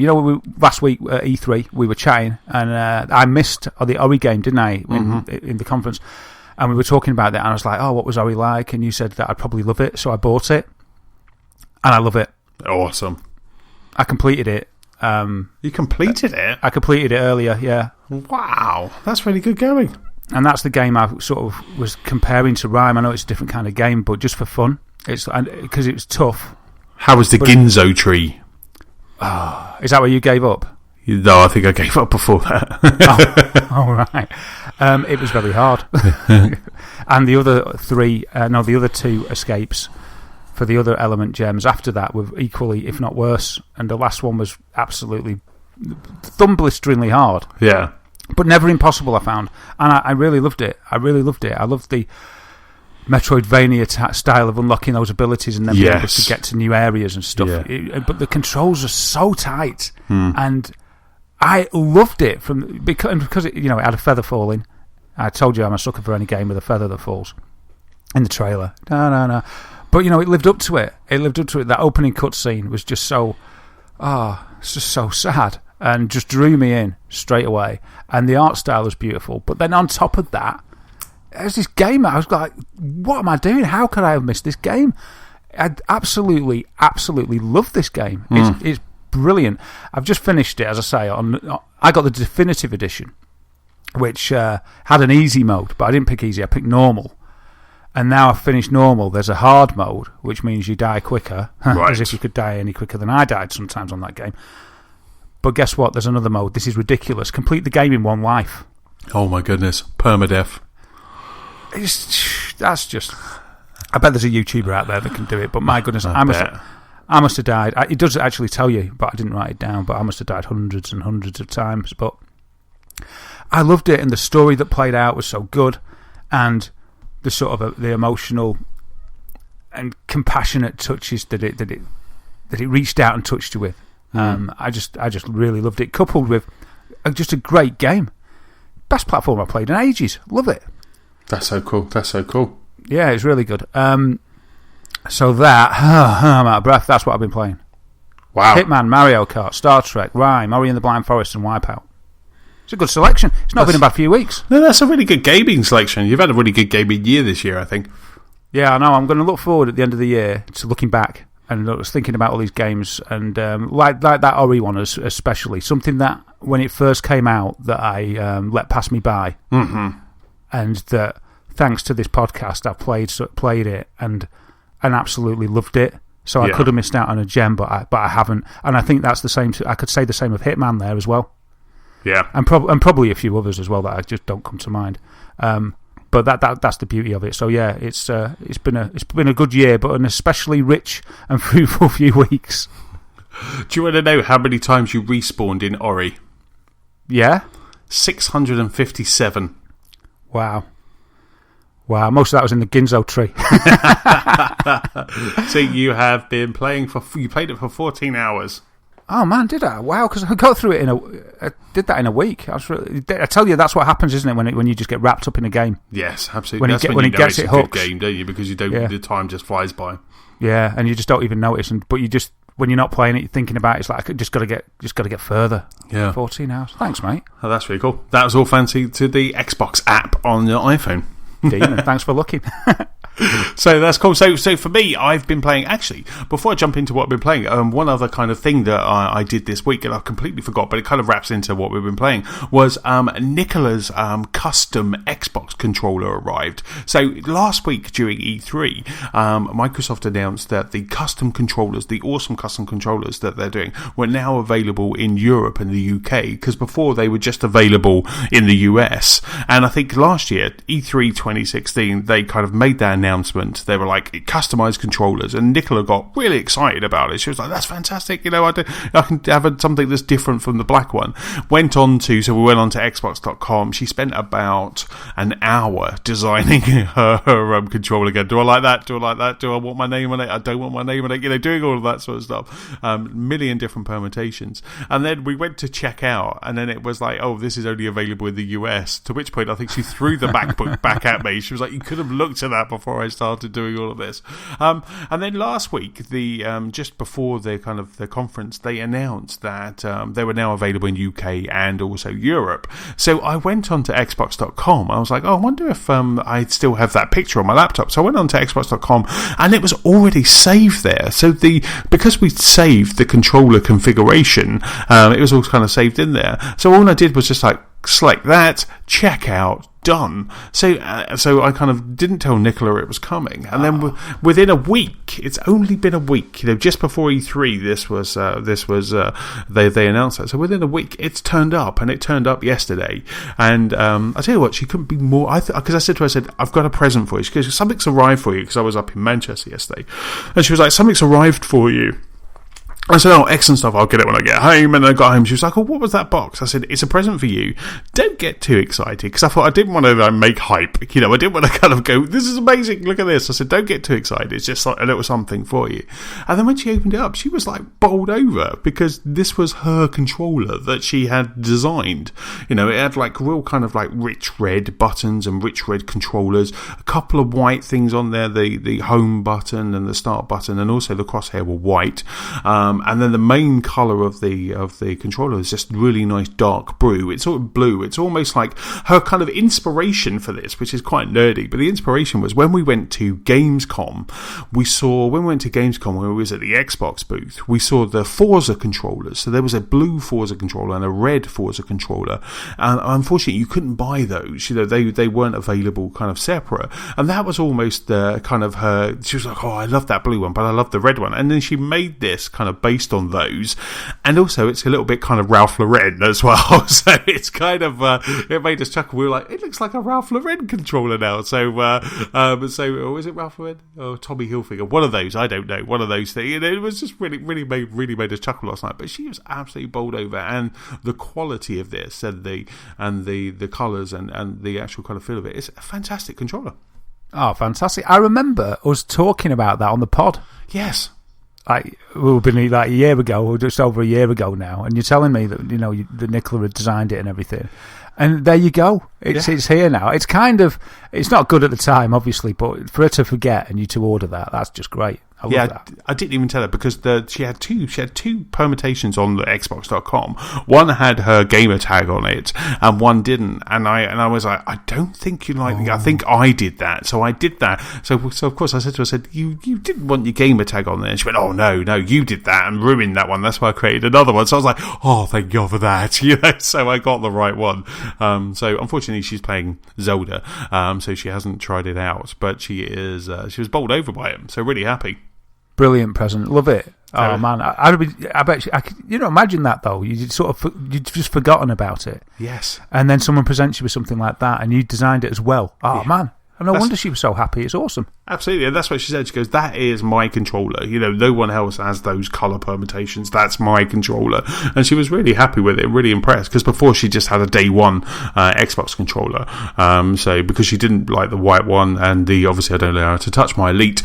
last week at E3 we were chatting, and I missed the Ori game, didn't I, in the conference. And we were talking about that, and I was like, oh, what was Ori like? And you said that I'd probably love it, so I bought it. And I love it. Awesome. I completed it. You completed it? I completed it earlier, yeah. Wow, that's really good going. And that's the game I sort of was comparing to Rime. I know it's a different kind of game, but just for fun. Because it was tough. How was the Ginzo tree? Oh, is that where you gave up? No, I think I gave up before that. All right. It was very hard. And the other 2 escapes for the other element gems after that were equally, if not worse. And the last one was absolutely thumb-blisteringly hard. Yeah. But never impossible, I found. And I really loved it. I loved the Metroidvania style of unlocking those abilities and then being able to get to new areas and stuff. Yeah. But the controls are so tight. And I loved it because it, it had a feather falling. I told you I'm a sucker for any game with a feather that falls in the trailer. No. But, it lived up to it. That opening cutscene was just so... it's just so sad. And just drew me in straight away. And the art style was beautiful. But then on top of that, there's this game that I was like, what am I doing? How could I have missed this game? I absolutely love this game. It's brilliant. I've just finished it, as I say. I got the definitive edition, which had an easy mode, but I didn't pick easy. I picked normal. And now I've finished normal. There's a hard mode, which means you die quicker. Right. As if you could die any quicker than I died sometimes on that game. But guess what? There's another mode. This is ridiculous. Complete the game in one life. Oh my goodness. Permadeath. That's just... I bet there's a YouTuber out there that can do it, but my goodness, I must have died. It does actually tell you, but I didn't write it down, but I must have died hundreds and hundreds of times. But I loved it, and the story that played out was so good, and the sort of the emotional and compassionate touches that it reached out and touched you with. I just really loved it, coupled with just a great game. Best platform I've played in ages. Love it. That's so cool. Yeah, it's really good. So that I'm out of breath. That's what I've been playing. Wow. Hitman, Mario Kart, Star Trek, Rime, Ori and the Blind Forest, and Wipeout. It's a good selection. It's not been a bad few weeks. No, that's a really good gaming selection. You've had a really good gaming year this year, I think. Yeah, I know. I'm going to look forward at the end of the year to looking back and I was thinking about all these games and like that Ori one especially. Something that when it first came out that I let pass me by, and that thanks to this podcast I've played it and absolutely loved it. So I could have missed out on a gem, but I haven't. And I think that's the same. I could say the same of Hitman there as well. Yeah, and probably a few others as well that I just don't come to mind. But that's the beauty of it. So yeah, it's been a good year, but an especially rich and fruitful few weeks. Do you want to know how many times you respawned in Ori? Yeah, 657. Wow. Most of that was in the Ginzo tree. So you have been playing you played it for 14 hours. Oh man, did I? Wow, because I got through it I did that in a week. I tell you, that's what happens, isn't it? When you just get wrapped up in a game. Yes, absolutely. When it gets it hooked. Good game, don't you? Because you don't. Yeah. The time just flies by. Yeah, and you just don't even notice. But you just when you're not playing it, you're thinking about it. It's like I just got to get further. Yeah, 14 hours. Thanks, mate. Oh, that's really cool. That was all fancy to the Xbox app on your iPhone. Demon, thanks for looking. So that's cool. So for me, I've been playing. Actually, before I jump into what I've been playing, one other kind of thing that I did this week, and I completely forgot, but it kind of wraps into what we've been playing, was Nicola's custom Xbox controller arrived. So last week during E3, Microsoft announced that the custom controllers, the awesome custom controllers that they're doing, were now available in Europe and the UK, because before they were just available in the US. And I think last year, E3 2016, they kind of made that announcement. They were like customized controllers, and Nicola got really excited about it. She was like, "That's fantastic! You know, I can have something that's different from the black one." So we went on to Xbox.com. She spent about an hour designing her controller again. Do I like that? Do I like that? Do I want my name on it? I don't want my name on it. You know, doing all of that sort of stuff. Million different permutations. And then we went to check out, and then it was like, "Oh, this is only available in the US." To which point, I think she threw the MacBook back at me. She was like, "You could have looked at that before I started doing all of this." And then last week, just before the conference, they announced that they were now available in UK and also Europe. So I went on to Xbox.com. I was like, "Oh, I wonder if I still have that picture on my laptop." So I went on to Xbox.com, and it was already saved there. So because we saved the controller configuration, it was all kind of saved in there. So all I did was just like select that, check out, done. So I kind of didn't tell Nicola it was coming, and then within a week, it's only been a week. You know, just before E3, this was they announced that. So within a week, it's turned up, and it turned up yesterday. And I tell you what, she couldn't be more. Because I said to her, I said, "I've got a present for you." She goes, "Something's arrived for you," because I was up in Manchester yesterday, and she was like, "Something's arrived for you." I said, "Oh, excellent stuff, I'll get it when I get home." And then I got home, she was like, "Oh, what was that box?" I said, "It's a present for you. Don't get too excited," because I thought I didn't want to make hype. You know, I didn't want to kind of go, "This is amazing, look at this." I said, "Don't get too excited. It's just like a little something for you." And then when she opened it up, she was like bowled over, because this was her controller that she had designed. You know, it had like real kind of like rich red buttons and rich red controllers, a couple of white things on there, the home button and the start button, and also the crosshair were white. And then the main colour of the controller is just really nice dark blue. It's sort of blue. It's almost like her kind of inspiration for this, which is quite nerdy. But the inspiration was when we went to Gamescom. When we went to Gamescom, when we was at the Xbox booth, we saw the Forza controllers. So there was a blue Forza controller and a red Forza controller. And unfortunately, you couldn't buy those. You know, they weren't available kind of separate. And that was almost kind of her. She was like, "Oh, I love that blue one, but I love the red one." And then she made this kind of based on those, and also it's a little bit kind of Ralph Lauren as well. So it's kind of it made us chuckle. We were like, "It looks like a Ralph Lauren controller now." So is it Ralph Lauren or Tommy Hilfiger? One of those, I don't know. One of those things. You know, it was just really made us chuckle last night. But she was absolutely bowled over, and the quality of this and the colours and the actual kind of feel of it is a fantastic controller. Oh, fantastic! I remember us talking about that on the pod. Yes. Like, we've been like a year ago, or just over a year ago now, and you're telling me that, you know, that Nicola had designed it and everything. And there you go. It's here now. It's kind of, it's not good at the time, obviously, but for her to forget and you to order that's just great. I love that. I didn't even tell her because she had two permutations on the Xbox.com. One had her gamer tag on it, and one didn't. And I was like, I don't think you like. I think I did that, so I did that. So of course I said to her, you didn't want your gamer tag on there. And she went, oh no, you did that and ruined that one. That's why I created another one. So I was like, oh, thank God for that. So I got the right one. So unfortunately, she's playing Zelda, so she hasn't tried it out, but she was bowled over by him. So really happy. Brilliant present, love it. Oh man, I bet you, imagine that though. You'd just forgotten about it. Yes, and then someone presents you with something like that, and you designed it as well. Oh man, no wonder she was so happy. It's awesome. Absolutely, and that's what she said. She goes, that is my controller. No one else has those colour permutations. That's my controller. And she was really happy with it, really impressed, because before she just had a day one Xbox controller. So because she didn't like the white one, and obviously I don't allow her to touch my Elite.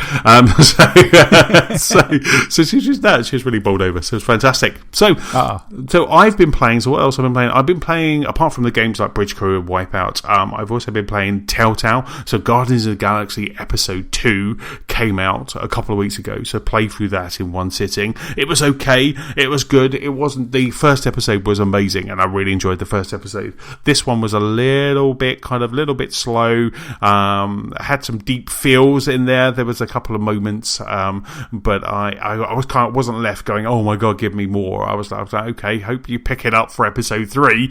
So she was that. She was really bowled over. So it was fantastic. So I've been playing. So what else I've been playing? I've been playing, apart from the games like Bridge Crew and Wipeout, I've also been playing Telltale. So Guardians of the Galaxy Episode 2 came out a couple of weeks ago, so played through that in one sitting. It was okay, it was good. It wasn't, the first episode was amazing and I really enjoyed the first episode. This one was a little bit slow, had some deep feels in there. There was a couple of moments, but I wasn't left going, oh my god, give me more. I was like, okay, hope you pick it up for episode 3,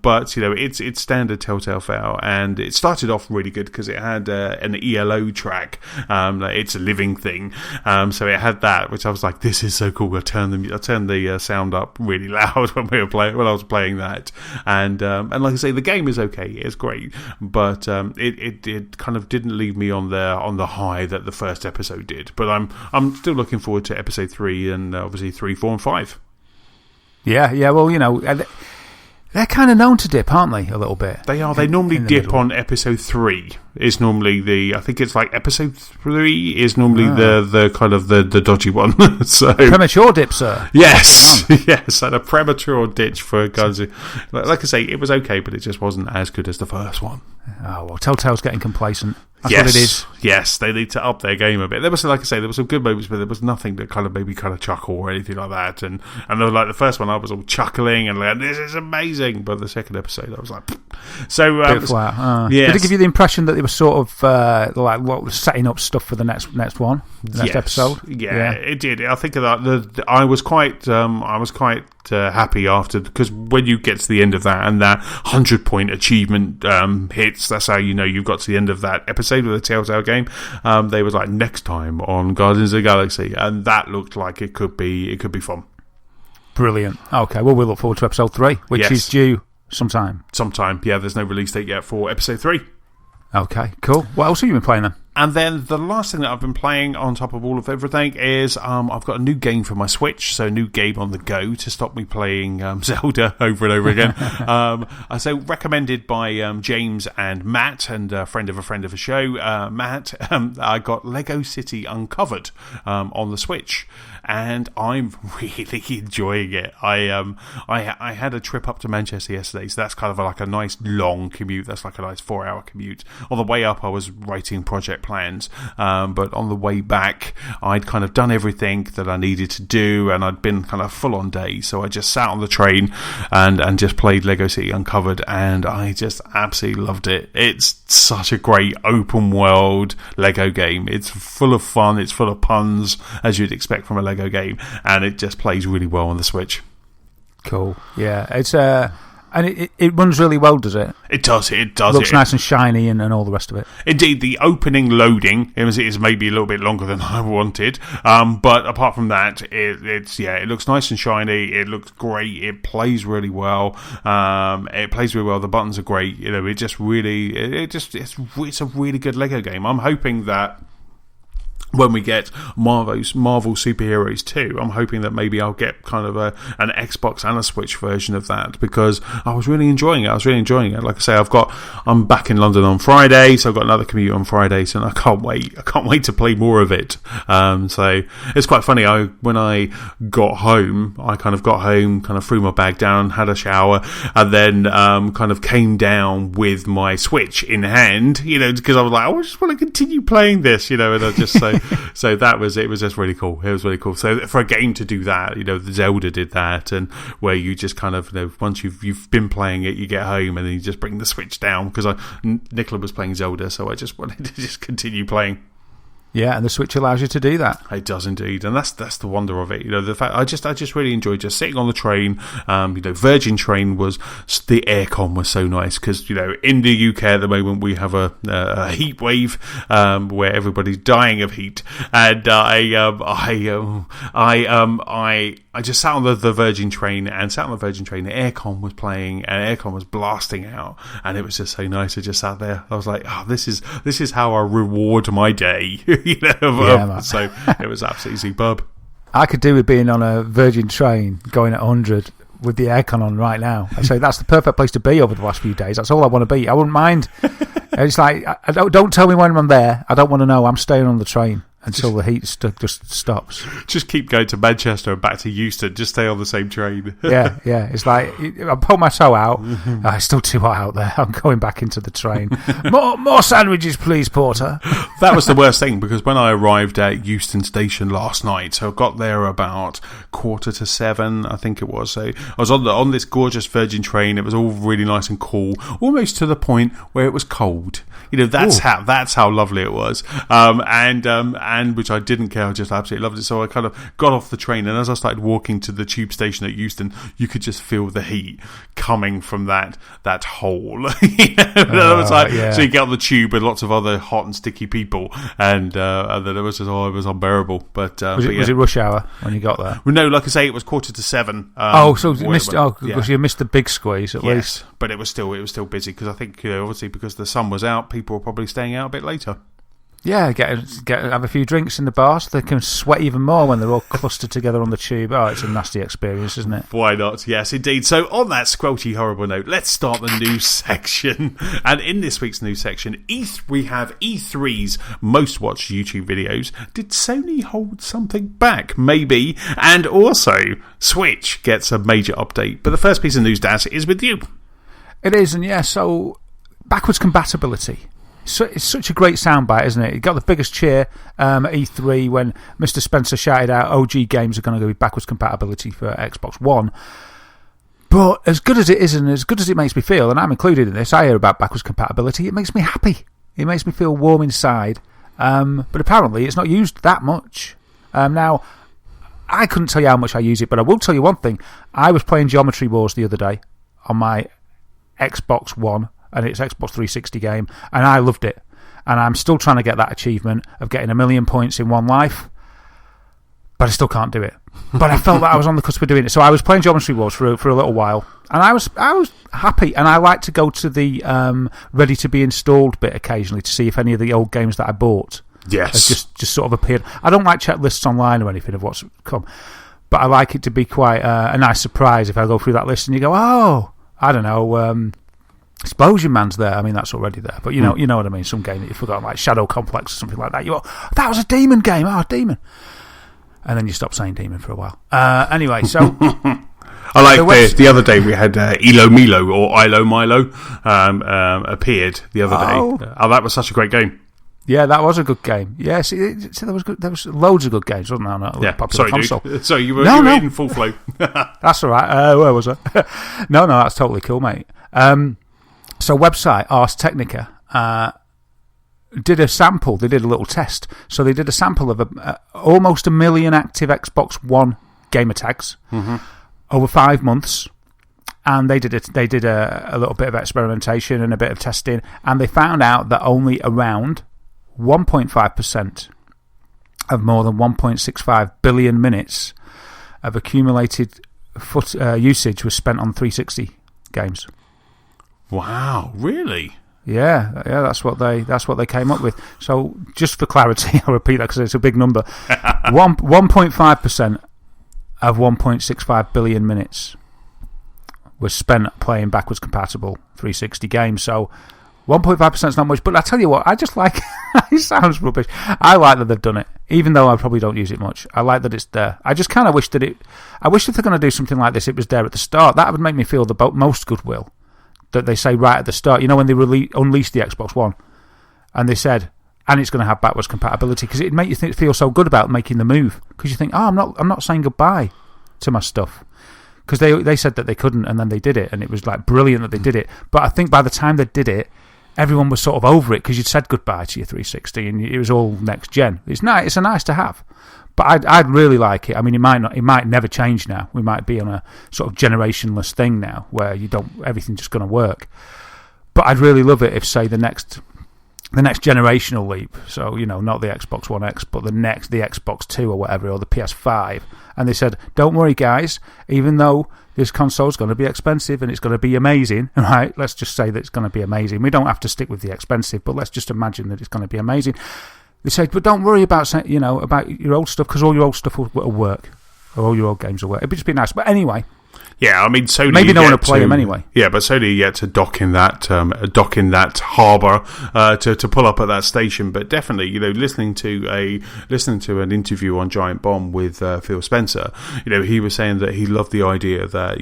but it's standard Telltale fare, and it started off really good because it had an ELO track. It's a living thing, so it had that, which I was like, this is so cool. I turned the sound up really loud when I was playing that, and like I say, the game is okay, it's great, but it kind of didn't leave me on the high that the first episode did. But I'm still looking forward to episode 3 and obviously 3, 4, and 5. Yeah. Well, they're kind of known to dip, aren't they? A little bit. They are. They normally dip on episode 3. Is normally I think it's like episode 3 is normally the kind of the dodgy one. So premature dip, sir. Yes, yes, and a premature ditch for guys. Like I say, it was okay, but it just wasn't as good as the first one. Oh well, Telltale's getting complacent. That's what it is. Yes, they need to up their game a bit. There was, like I say, there were some good moments, but there was nothing that kind of made me kind of chuckle or anything like that. And like the first one, I was all chuckling and like, this is amazing. But the second episode, I was like, so bit flat. Yes. Did it give you the impression that they were sort of like what was setting up stuff for the next one, the next episode? Yeah, it did. I think that I was quite happy after, because when you get to the end of that and that 100-point achievement hits, that's how you know you've got to the end of that episode with the Telltale game. They was like, next time on Guardians of the Galaxy, and that looked like it could be fun. Brilliant. Okay, well, we'll look forward to episode 3, which is due sometime. Yeah, there's no release date yet for episode 3. Okay, cool. What else have you been playing then? And then the last thing that I've been playing on top of all of everything is I've got a new game for my Switch, so a new game on the go to stop me playing Zelda over and over again. So recommended by James and Matt, and a friend of a show, Matt. I got Lego City Uncovered on the Switch, and I'm really enjoying it. I had a trip up to Manchester yesterday, so that's kind of like a nice long commute. That's like a nice 4-hour commute. On the way up, I was writing project plans, but on the way back, I'd kind of done everything that I needed to do, and I'd been kind of full on day. So I just sat on the train and just played Lego City Uncovered, and I just absolutely loved it. It's such a great open world Lego game. It's full of fun. It's full of puns, as you'd expect from a Lego game, and it just plays really well on the Switch. Cool. Yeah, it's and it runs really well, does it? It does. Looks nice and shiny and all the rest of it. Indeed, the opening loading is maybe a little bit longer than I wanted, but apart from that, it looks nice and shiny. It looks great. It plays really well. The buttons are great. It's a really good Lego game. I'm hoping that when we get Marvel Superheroes 2, I'm hoping that maybe I'll get kind of an Xbox and a Switch version of that, because I was really enjoying it. Like I say, I'm back in London on Friday, so I've got another commute on Friday, so I can't wait to play more of it. So it's quite funny. When I got home, kind of threw my bag down, had a shower, and then kind of came down with my Switch in hand, because I was like, I just want to continue playing this, and I just say, So it was just really cool. It was really cool. So for a game to do that, Zelda did that, and where you just kind of, once you've been playing it, you get home and then you just bring the Switch down, because Nicola was playing Zelda, so I just wanted to just continue playing. Yeah, and the Switch allows you to do that. It does indeed, and that's the wonder of it. The fact I just really enjoyed just sitting on the train. Virgin Train was, the aircon was so nice, because in the UK at the moment we have a heat wave where everybody's dying of heat, and I just sat on the Virgin Train, and the aircon was playing, and aircon was blasting out, and it was just so nice. I just sat there. I was like, this is how I reward my day. So it was absolutely superb. I could do with being on a Virgin Train going at 100 with the aircon on right now. So that's the perfect place to be over the last few days. That's all I want to be. I wouldn't mind. It's like, don't tell me when I'm there. I don't want to know. I'm staying on the train until the heat just stops. Just keep going to Manchester and back to Euston. Just stay on the same train. Yeah. It's like, I pull my toe out. It's still too hot out there. I'm going back into the train. More sandwiches, please, Porter. That was the worst thing, because when I arrived at Euston Station last night, so I got there about 6:45, I think it was. So I was on this gorgeous Virgin Train. It was all really nice and cool, almost to the point where it was cold. That's how lovely it was. And which I didn't care. I just absolutely loved it. So I kind of got off the train, and as I started walking to the tube station at Euston, you could just feel the heat coming from that hole. So you get on the tube with lots of other hot and sticky people, and then it was just it was unbearable. But was it rush hour when you got there? Well, no, like I say, it was 6:45. Because you missed the big squeeze at least. But it was still busy, because I think obviously because the sun was out, people were probably staying out a bit later. Yeah, have a few drinks in the bar so they can sweat even more when they're all clustered together on the tube. Oh, it's a nasty experience, isn't it? Why not? Yes, indeed. So on that squelchy, horrible note, let's start the news section. And in this week's news section, we have E3's most watched YouTube videos. Did Sony hold something back? Maybe. And also, Switch gets a major update. But the first piece of news, Daz, is with you. It is, and so backwards compatibility. So it's such a great soundbite, isn't it? It got the biggest cheer at E3 when Mr. Spencer shouted out OG games are going to go with backwards compatibility for Xbox One. But as good as it is, and as good as it makes me feel, and I'm included in this, I hear about backwards compatibility, it makes me happy. It makes me feel warm inside. But apparently it's not used that much. Now, I couldn't tell you how much I use it, but I will tell you one thing. I was playing Geometry Wars the other day on my Xbox One, and it's Xbox 360 game, and I loved it. And I'm still trying to get that achievement of getting 1 million points in one life, but I still can't do it. But I felt that I was on the cusp of doing it. So I was playing Geometry Wars for a little while, and I was happy. And I like to go to the ready to be installed bit occasionally to see if any of the old games that I bought just sort of appeared. I don't like check lists online or anything of what's come, but I like it to be quite a nice surprise if I go through that list and you go, oh, I don't know, Explosion Man's there. I mean, that's already there, but you know what I mean. Some game that you've forgotten, like Shadow Complex or something like that. You go, that was a demon game. Oh, demon, and then you stop saying demon for a while. Anyway, so I like the other day we had Ilo Milo or Ilo Milo appeared the other day. Oh, that was such a great game. Yeah, that was a good game. Yes, there was loads of good games, wasn't there? On a popular console. Dude. So you were in full flow. That's all right. Where was I? No, that's totally cool, mate. So website Ars Technica did a sample. They did a little test. So they did a sample of almost 1 million active Xbox One gamer tags over 5 months, and they did a little bit of experimentation and a bit of testing, and they found out that only around 1.5% of more than 1.65 billion minutes of accumulated usage was spent on 360 games. Wow, really? Yeah, that's what they came up with. So, just for clarity, I'll repeat that because it's a big number. 1.5% of 1.65 billion minutes was spent playing backwards compatible 360 games. So, 1.5% is not much, but I tell you what, I just like it sounds rubbish. I like that they've done it, even though I probably don't use it much. I like that it's there. I just kind of wish that I wish if they're going to do something like this, it was there at the start. That would make me feel the most goodwill. That they say right at the start, when they unleashed the Xbox One, and they said, and it's going to have backwards compatibility, because it'd make you feel so good about making the move, because you think, I'm not saying goodbye to my stuff, because they said that they couldn't, and then they did it, and it was like brilliant that they did it. But I think by the time they did it, everyone was sort of over it, because you'd said goodbye to your 360 and it was all next gen. It's nice. It's a nice to have. But I'd really like it. I mean, it might never change now. We might be on a sort of generationless thing now, where everything's just going to work. But I'd really love it if, say, the next generational leap, so, not the Xbox One X, but the Xbox 2 or whatever, or the PS5, and they said, don't worry, guys, even though this console's going to be expensive and it's going to be amazing, right? Let's just say that it's going to be amazing. We don't have to stick with the expensive, but let's just imagine that it's going to be amazing. They said, but don't worry about your old stuff, because all your old stuff will work, or all your old games will work. It'd just be nice. But anyway. Yeah, I mean, Sony. Maybe no one will play them anyway. Yeah, but Sony yet to dock in that harbour to pull up at that station. But definitely, listening to an interview on Giant Bomb with Phil Spencer, he was saying that he loved the idea that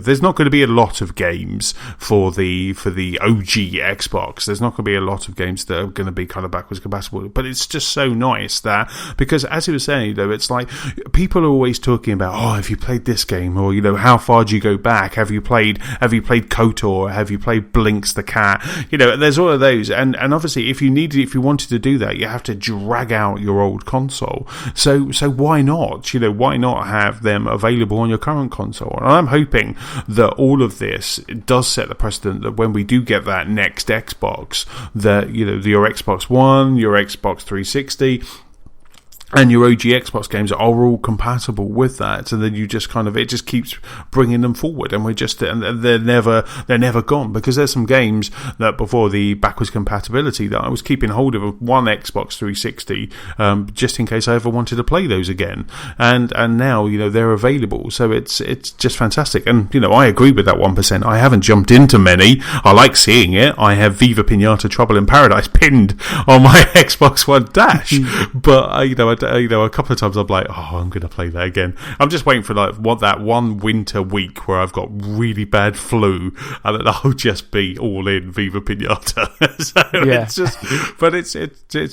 there's not going to be a lot of games for the OG Xbox. There's not going to be a lot of games that are going to be kind of backwards compatible. But it's just so nice that, because as he was saying, it's like people are always talking about, have you played this game, or how far do you go back? Have you played KOTOR? Have you played Blinks the Cat? There's all of those, and obviously if you wanted to do that, you have to drag out your old console. So why not? Why not have them available on your current console? And I'm hoping that all of this does set the precedent that when we do get that next Xbox, that your Xbox One, your Xbox 360, and your OG Xbox games are all compatible with that, and then you just it just keeps bringing them forward, and they're never gone, because there's some games that before the backwards compatibility that I was keeping hold of one Xbox 360 just in case I ever wanted to play those again, and now they're available, so it's just fantastic. And I agree with that 1%. I haven't jumped into many. I like seeing it. I have Viva Pinata Trouble in Paradise pinned on my Xbox One Dash, but a couple of times I'm like, I'm going to play that again. I'm just waiting for that one winter week where I've got really bad flu, and then I'll just be all in Viva Pinata. So yeah. It's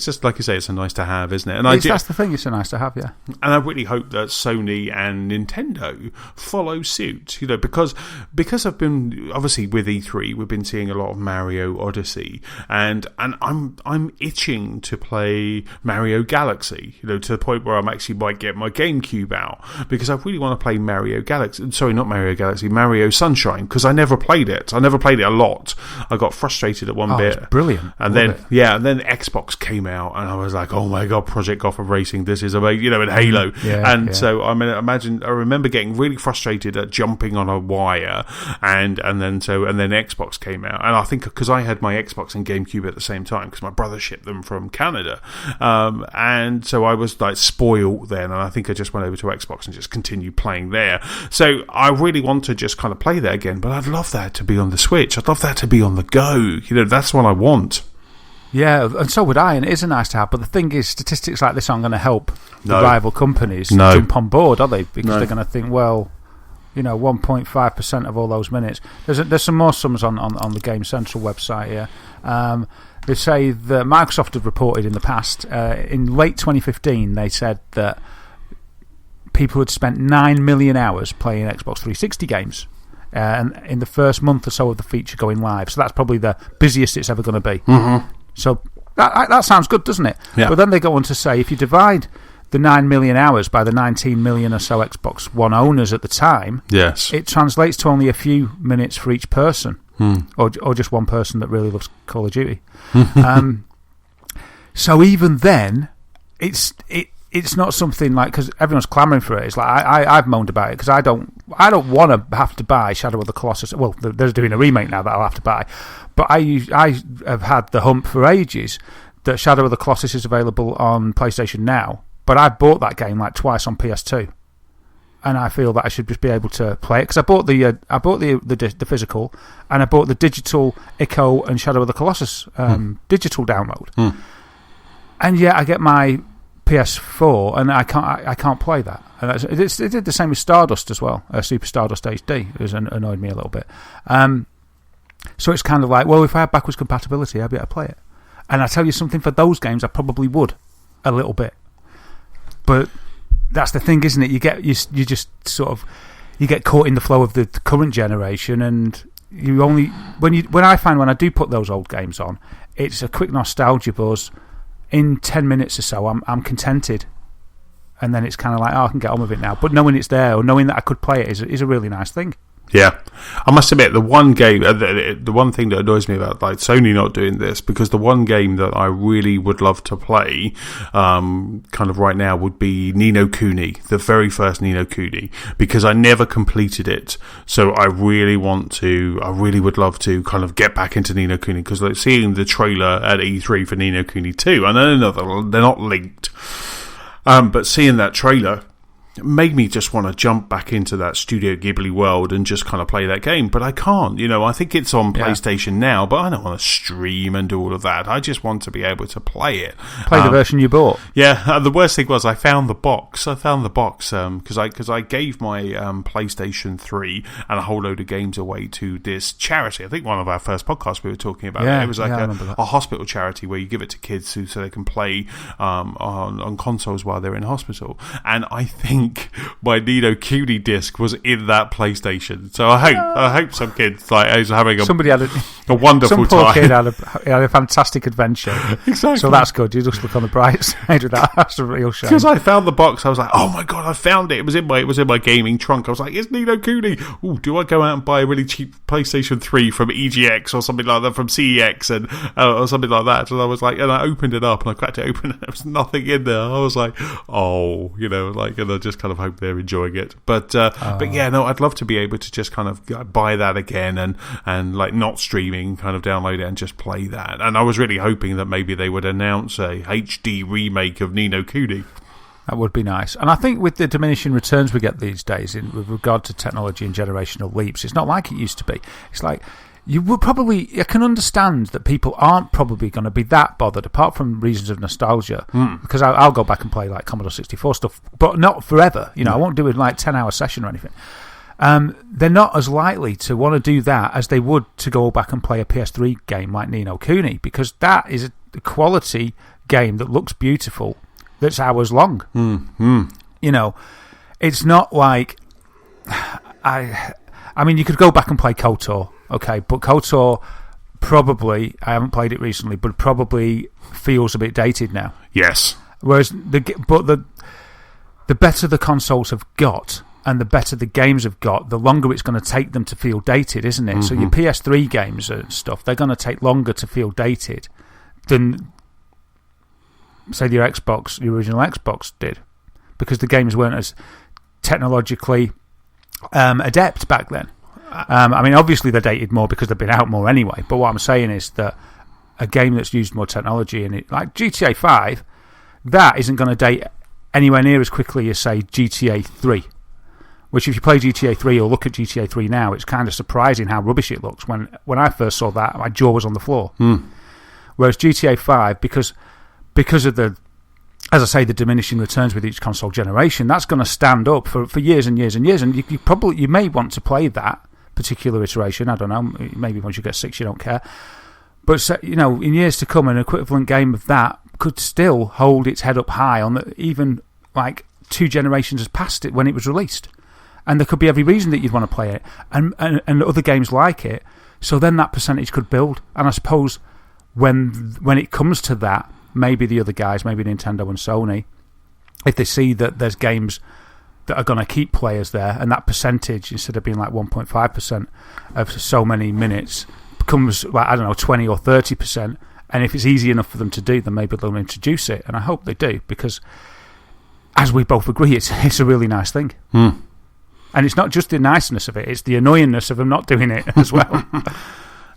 just like you say, it's a nice to have, isn't it? And that's the thing. It's a nice to have, yeah. And I really hope that Sony and Nintendo follow suit. Because I've been obviously with E3, we've been seeing a lot of Mario Odyssey, and I'm itching to play Mario Galaxy. To the point where I actually might get my GameCube out, because I really want to play Mario Galaxy. Sorry, not Mario Galaxy, Mario Sunshine, because I never played it. I never played it a lot. I got frustrated at one bit. It's brilliant. And then Xbox came out, and I was like, oh my god, Project Gotham Racing, this is amazing, and Halo. So I remember getting really frustrated at jumping on a wire, and then Xbox came out, and I think because I had my Xbox and GameCube at the same time, because my brother shipped them from Canada, and so I was spoiled then, and I think I just went over to Xbox and just continued playing there. So I really want to just kind of play that again, but I'd love that to be on the Switch. I'd love that to be on the go. That's what I want. Yeah, and so would I, and it is a nice to have, but the thing is, statistics like this aren't going to help the rival companies jump on board, are they? Because they're going to think, 1.5% of all those minutes. There's some more sums on the Game Central website here. They say that Microsoft have reported in the past, in late 2015, they said that people had spent 9 million hours playing Xbox 360 games, and in the first month or so of the feature going live. So that's probably the busiest it's ever going to be. Mm-hmm. So that sounds good, doesn't it? Yeah. But then they go on to say, if you divide the 9 million hours by the 19 million or so Xbox One owners at the time, yes, it translates to only a few minutes for each person. Or just one person that really loves Call of Duty. So even then, it's not something like, because everyone's clamouring for it. It's like I've moaned about it, because I don't want to have to buy Shadow of the Colossus. Well, they're doing a remake now that I'll have to buy, but I have had the hump for ages that Shadow of the Colossus is available on PlayStation Now, but I bought that game twice on PS2. And I feel that I should just be able to play it, because I bought the physical, and I bought the digital Ico and Shadow of the Colossus digital download, and yet I get my PS4 and I can't play that. And it did the same with Stardust as well, Super Stardust HD. It annoyed me a little bit. So it's kind of like, well, if I had backwards compatibility, I'd be able to play it. And I tell you something, for those games, I probably would a little bit. But that's the thing, isn't it? You just sort of you get caught in the flow of the current generation, and you only when I do put those old games on, it's a quick nostalgia buzz. In 10 minutes or so, I'm contented, and then it's kind of like, I can get on with it now. But knowing it's there, or knowing that I could play it, is a really nice thing. Yeah, I must admit, the one game, the one thing that annoys me about like Sony not doing this, because the one game that I really would love to play, kind of right now, would be Ni no Kuni, the very first Ni no Kuni, because I never completed it. So I really would love to kind of get back into Ni no Kuni, because like seeing the trailer at E3 for Ni no Kuni 2, I know they're not linked, but seeing that trailer made me just want to jump back into that Studio Ghibli world and just kind of play that game, but I can't. I think it's on PlayStation now, but I don't want to stream and do all of that. I just want to be able to play it. Play the version you bought. Yeah, the worst thing was I found the box because I gave my PlayStation 3 and a whole load of games away to this charity. I think one of our first podcasts we were talking about it. It was like a hospital charity where you give it to kids so they can play on consoles while they're in hospital. And I think my Ni no Kuni disc was in that PlayStation, so I hope some kids is having a wonderful time. Some poor kid had a fantastic adventure. Exactly. So that's good. You just look on the bright side of that. That's a real shame. Because I found the box, I was like, oh my god, I found it. It was in my gaming trunk. I was like, it's Ni no Kuni. Ooh, do I go out and buy a really cheap PlayStation 3 from EGX or something like that, from CEX or something like that? And I was like, and I opened it up and I cracked it open and there was nothing in there. I was like, oh, and I just kind of hope they're enjoying it, but yeah, no, I'd love to be able to just kind of buy that again and like not streaming, kind of download it and just play that. And I was really hoping that maybe they would announce a HD remake of Ni no Kuni. That would be nice. And I think with the diminishing returns we get these days with regard to technology and generational leaps, it's not like it used to be. It's like I can understand that people aren't probably going to be that bothered, apart from reasons of nostalgia, because I'll go back and play like Commodore 64 stuff, but not forever. I won't do it like 10-hour session or anything. They're not as likely to want to do that as they would to go back and play a PS3 game like Ni no Kuni, because that is a quality game that looks beautiful, that's hours long. It's not like I mean, you could go back and play KOTOR. Okay, but KOTOR probably, I haven't played it recently, but probably feels a bit dated now. Yes. Whereas the better the consoles have got and the better the games have got, the longer it's going to take them to feel dated, isn't it? Mm-hmm. So your PS3 games and stuff, they're going to take longer to feel dated than, say, your original Xbox did, because the games weren't as technologically adept back then. I mean, obviously they're dated more because they've been out more anyway, but what I'm saying is that a game that's used more technology in it, like GTA 5, that isn't going to date anywhere near as quickly as, say, GTA 3, which if you play GTA 3 or look at GTA 3 now, it's kind of surprising how rubbish it looks. When I first saw that, my jaw was on the floor. Whereas GTA 5, because of the, as I say, the diminishing returns with each console generation, that's going to stand up for years and years and years, and you may want to play that particular iteration. I don't know, maybe once you get 6 you don't care, but in years to come an equivalent game of that could still hold its head up high on even like 2 generations has passed it when it was released, and there could be every reason that you'd want to play it and other games like it, so then that percentage could build. And I suppose when it comes to that, maybe the other guys, maybe Nintendo and Sony, if they see that there's games that are going to keep players there, and that percentage, instead of being like 1.5% of so many minutes, becomes, like, I don't know, 20 or 30%, and if it's easy enough for them to do, then maybe they'll introduce it, and I hope they do, because as we both agree, it's a really nice thing. And it's not just the niceness of it, it's the annoyingness of them not doing it as well.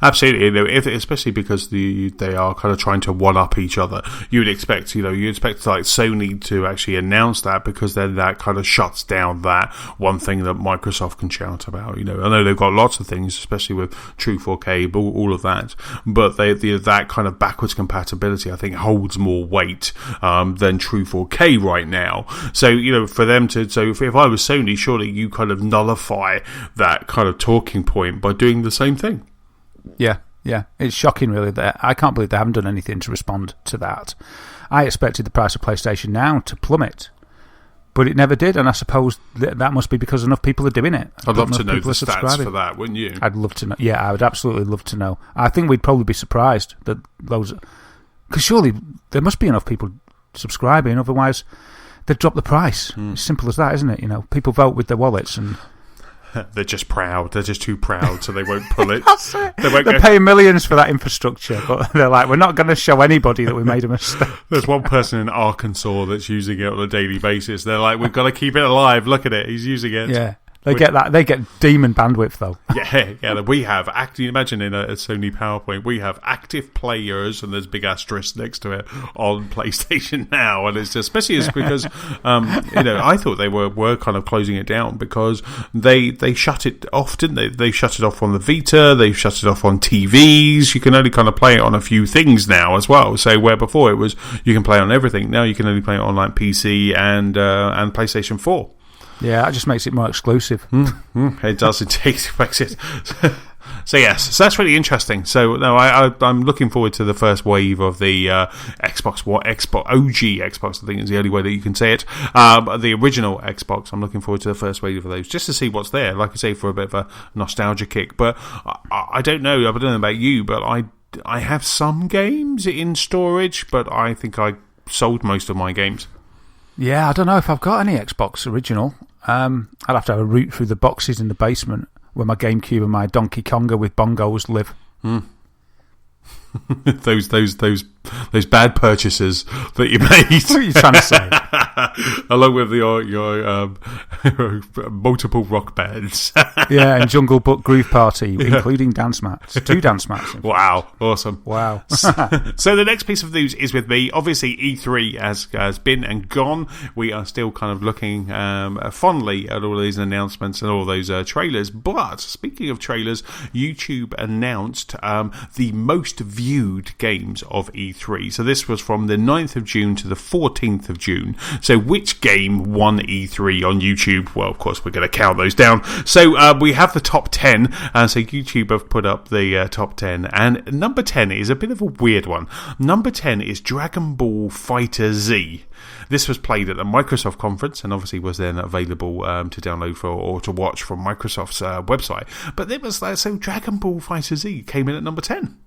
Absolutely, especially because they are kind of trying to one-up each other. You'd expect like Sony to actually announce that, because then that kind of shuts down that one thing that Microsoft can shout about. I know they've got lots of things, especially with True 4K, all of that, but that kind of backwards compatibility, I think, holds more weight than True 4K right now. So for them to, if I was Sony, surely you kind of nullify that kind of talking point by doing the same thing. Yeah, Yeah, it's shocking, really. That I can't believe they haven't done anything to respond to that. I expected the price of PlayStation Now to plummet, but it never did, and I suppose that must be because enough people are doing it. I'd love to know the stats for that, wouldn't you? I'd love to know. Yeah, I would absolutely love to know. I think we'd probably be surprised that those... Because surely there must be enough people subscribing, otherwise they'd drop the price. It's simple as that, isn't it? You know, people vote with their wallets and... They're just proud. They're just too proud, so they won't pull it. They're paying millions for that infrastructure, but they're like, we're not going to show anybody that we made a mistake. There's one person in Arkansas that's using it on a daily basis. They're like, we've got to keep it alive. Look at it. He's using it. Yeah. They get demon bandwidth, though. Yeah. We have active. Imagine in a Sony PowerPoint, we have active players, and there's a big asterisk next to it on PlayStation Now, and it's just, especially because I thought they were kind of closing it down because they shut it off, didn't they? They shut it off on the Vita. They shut it off on TVs. You can only kind of play it on a few things now as well. So where before it was you can play it on everything, now you can only play it on like PC and PlayStation 4. Yeah, that just makes it more exclusive. It does indeed. It makes it. So yes, so that's really interesting. So no, I'm looking forward to the first wave of the Xbox OG Xbox. I think is the only way that you can say it. The original Xbox. I'm looking forward to the first wave of those, just to see what's there. Like I say, for a bit of a nostalgia kick. But I don't know. I don't know about you, but I have some games in storage, but I think I sold most of my games. Yeah, I don't know if I've got any Xbox original. I'd have to have a route through the boxes in the basement where my GameCube and my Donkey Konga with bongos live. those bad purchases that you made. What are you trying to say? Along with your multiple rock bands. Yeah, and Jungle Book Groove Party, including dance mats. 2 dance mats. Wow, awesome. Wow. So the next piece of news is with me. Obviously, E3 has been and gone. We are still kind of looking fondly at all of these announcements and all those trailers. But speaking of trailers, YouTube announced the most viewed games of E3. So this was from the 9th of June to the 14th of June. So which game won E3 on YouTube? Well, of course, we're going to count those down. So we have the top 10. So YouTube have put up the top 10. And number 10 is a bit of a weird one. Number 10 is Dragon Ball Fighter Z. This was played at the Microsoft conference and obviously was then available to download or to watch from Microsoft's website. But it was so Dragon Ball Fighter Z came in at number 10.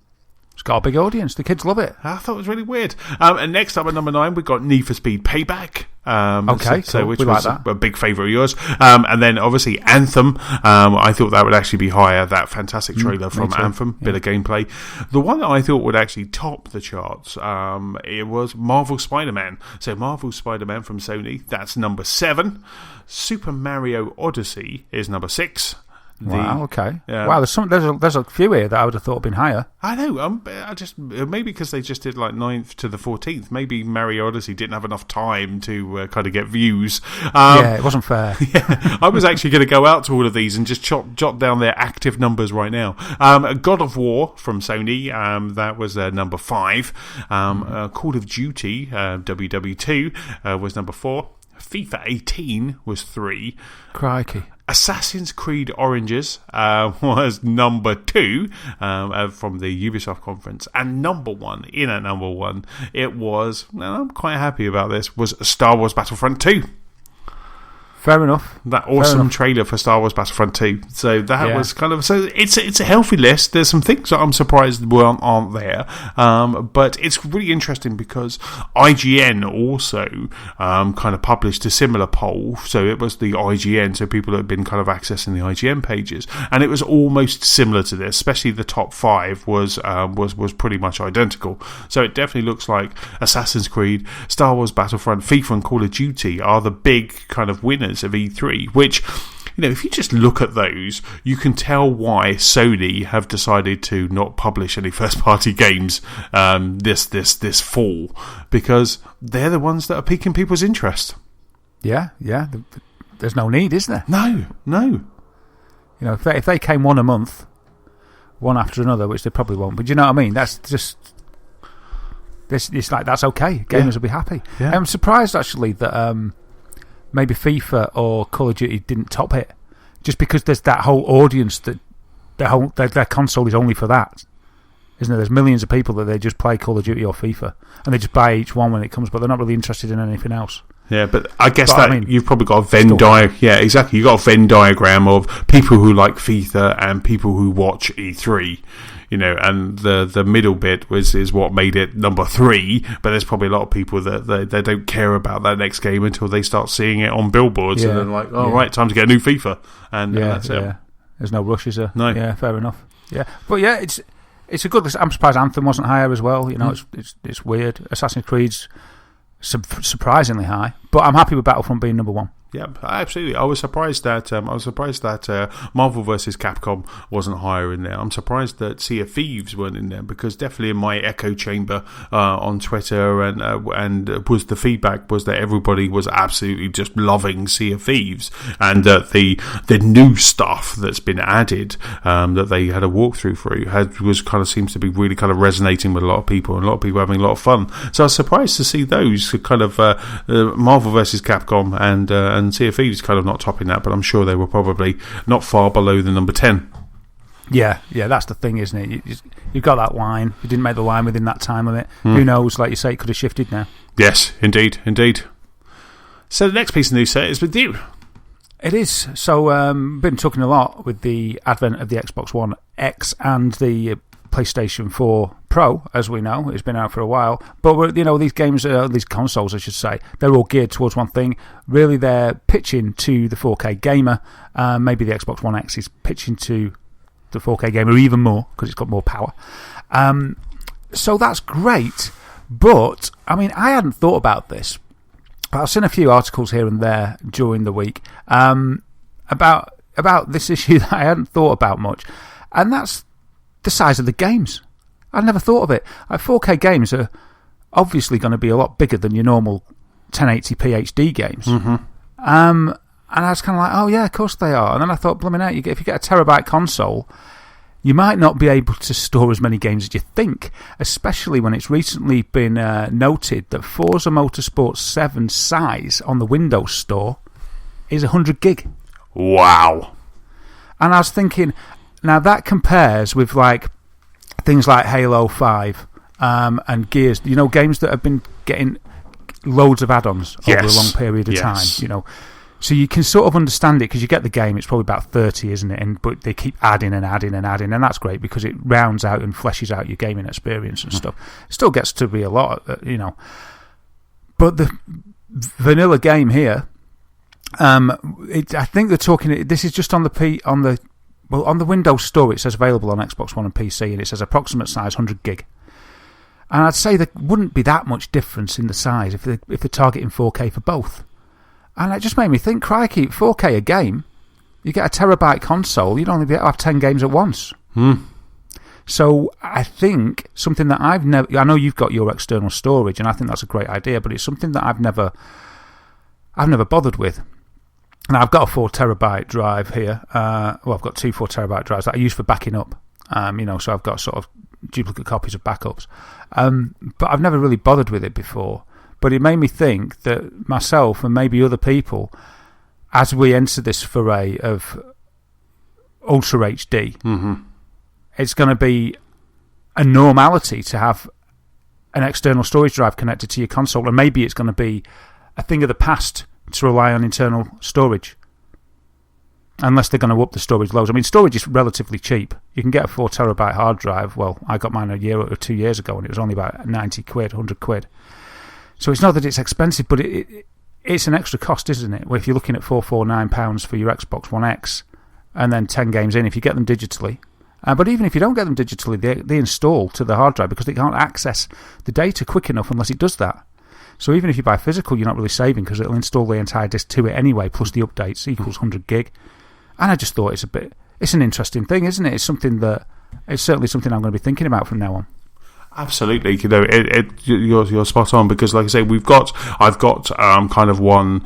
It's got a big audience. The kids love it. I thought it was really weird. And next up at number 9, we've got Need for Speed Payback. Okay, so which we was like that. A big favourite of yours. And then obviously Anthem. I thought that would actually be higher. That fantastic trailer from Anthem, bit of gameplay. The one that I thought would actually top the charts, it was Marvel Spider-Man. So Marvel Spider-Man from Sony, that's number 7. Super Mario Odyssey is number 6. Wow, okay. Wow, there's a few here that I would have thought had been higher. I know. I just maybe because they just did like 9th to the 14th. Maybe Mario Odyssey didn't have enough time to kind of get views. Yeah, it wasn't fair. Yeah, I was actually going to go out to all of these and just jot down their active numbers right now. God of War from Sony, that was number 5. Call of Duty, WW2, was number 4. FIFA 18 was 3. Crikey. Assassin's Creed Oranges was number 2 from the Ubisoft conference, and number 1, it was, I'm quite happy about this, was Star Wars Battlefront 2. Fair enough. That awesome trailer for Star Wars Battlefront 2. So that was kind of... So it's a healthy list. There's some things that I'm surprised aren't there. But it's really interesting because IGN also kind of published a similar poll. So it was the IGN, so people that had been kind of accessing the IGN pages. And it was almost similar to this, especially the top 5 was pretty much identical. So it definitely looks like Assassin's Creed, Star Wars Battlefront, FIFA and Call of Duty are the big kind of winners of E3, which, if you just look at those, you can tell why Sony have decided to not publish any first-party games this fall, because they're the ones that are piquing people's interest. Yeah. There's no need, is there? No. If they came one a month, one after another, which they probably won't, but you know what I mean? That's just... It's like, that's okay. Gamers will be happy. Yeah. I'm surprised, actually, that... maybe FIFA or Call of Duty didn't top it, just because there's that whole audience that their console is only for that. isn't there? There's millions of people that they just play Call of Duty or FIFA, and they just buy each one when it comes, but they're not really interested in anything else. Yeah, but I guess you've probably got a Venn diagram. Yeah, exactly. You've got a Venn diagram of people who like FIFA and people who watch E3. And the middle bit is what made it number 3. But there's probably a lot of people that they don't care about that next game until they start seeing it on billboards, and they're like, right, time to get a new FIFA, and that's it. There's no rush, is there? No. Yeah, fair enough. Yeah, but yeah, it's a good list. I'm surprised Anthem wasn't higher as well. It's weird. Assassin's Creed's surprisingly high, but I'm happy with Battlefront being number 1. Yeah, absolutely. I was surprised that Marvel vs. Capcom wasn't higher in there. I'm surprised that Sea of Thieves weren't in there, because definitely in my echo chamber on Twitter and was the feedback was that everybody was absolutely just loving Sea of Thieves, and that the new stuff that's been added that they had a walkthrough through seems to be really kind of resonating with a lot of people, and a lot of people having a lot of fun. So I was surprised to see those kind of Marvel vs. Capcom and Sea of Thieves kind of not topping that, but I'm sure they were probably not far below the number 10. Yeah, that's the thing, isn't it? You've got that line. You didn't make the line within that time limit. Who knows? Like you say, it could have shifted now. Yes, indeed. So the next piece of news, sir, is with you. It is. So, been talking a lot with the advent of the Xbox One X and the PlayStation 4 Pro, as we know. It's been out for a while. But, these games, these consoles, I should say, they're all geared towards one thing. Really, they're pitching to the 4K gamer. Maybe the Xbox One X is pitching to the 4K gamer even more, because it's got more power. So that's great. But, I hadn't thought about this. But I've seen a few articles here and there during the week about this issue that I hadn't thought about much. And that's the size of the games. I never thought of it. 4K games are obviously going to be a lot bigger than your normal 1080p HD games. Mm-hmm. And I was kind of like, oh yeah, of course they are. And then I thought, blooming out, if you get a terabyte console, you might not be able to store as many games as you think, especially when it's recently been noted that Forza Motorsport 7 size on the Windows Store is 100 gig. Wow. And I was thinking, now that compares with things like Halo 5 and Gears, games that have been getting loads of add-ons over a long period of time, So you can sort of understand it, because you get the game, it's probably about 30, isn't it? But they keep adding and adding and adding, and that's great because it rounds out and fleshes out your gaming experience and stuff. It still gets to be a lot, But the vanilla game here, I think they're talking. This is just on the Windows Store. It says available on Xbox One and PC, and it says approximate size 100 gig. And I'd say there wouldn't be that much difference in the size if they're targeting 4K for both. And it just made me think, crikey, 4K a game, you get a terabyte console, you'd only be able to have 10 games at once. So I think something that I know you've got your external storage, and I think that's a great idea, but it's something that I've never bothered with. Now, I've got a 4 terabyte drive here. I've got 2 4 terabyte drives that I use for backing up. So I've got sort of duplicate copies of backups. But I've never really bothered with it before. But it made me think that myself and maybe other people, as we enter this foray of Ultra HD, it's going to be a normality to have an external storage drive connected to your console, and maybe it's going to be a thing of the past to rely on internal storage, unless they're going to up the storage loads. Storage is relatively cheap. You can get a 4 terabyte hard drive. Well, I got mine a year or 2 years ago, and it was only about 90 quid, 100 quid. So it's not that it's expensive, but it's an extra cost, isn't it? Well, if you're looking at £449 for your Xbox One X, and then 10 games in, if you get them digitally. But even if you don't get them digitally, they install to the hard drive, because they can't access the data quick enough unless it does that. So even if you buy physical, you're not really saving, because it'll install the entire disk to it anyway, plus the updates equals 100 gig. And I just thought it's an interesting thing, isn't it? It's certainly something I'm going to be thinking about from now on. Absolutely, you're spot on, because like I say, I've got kind of one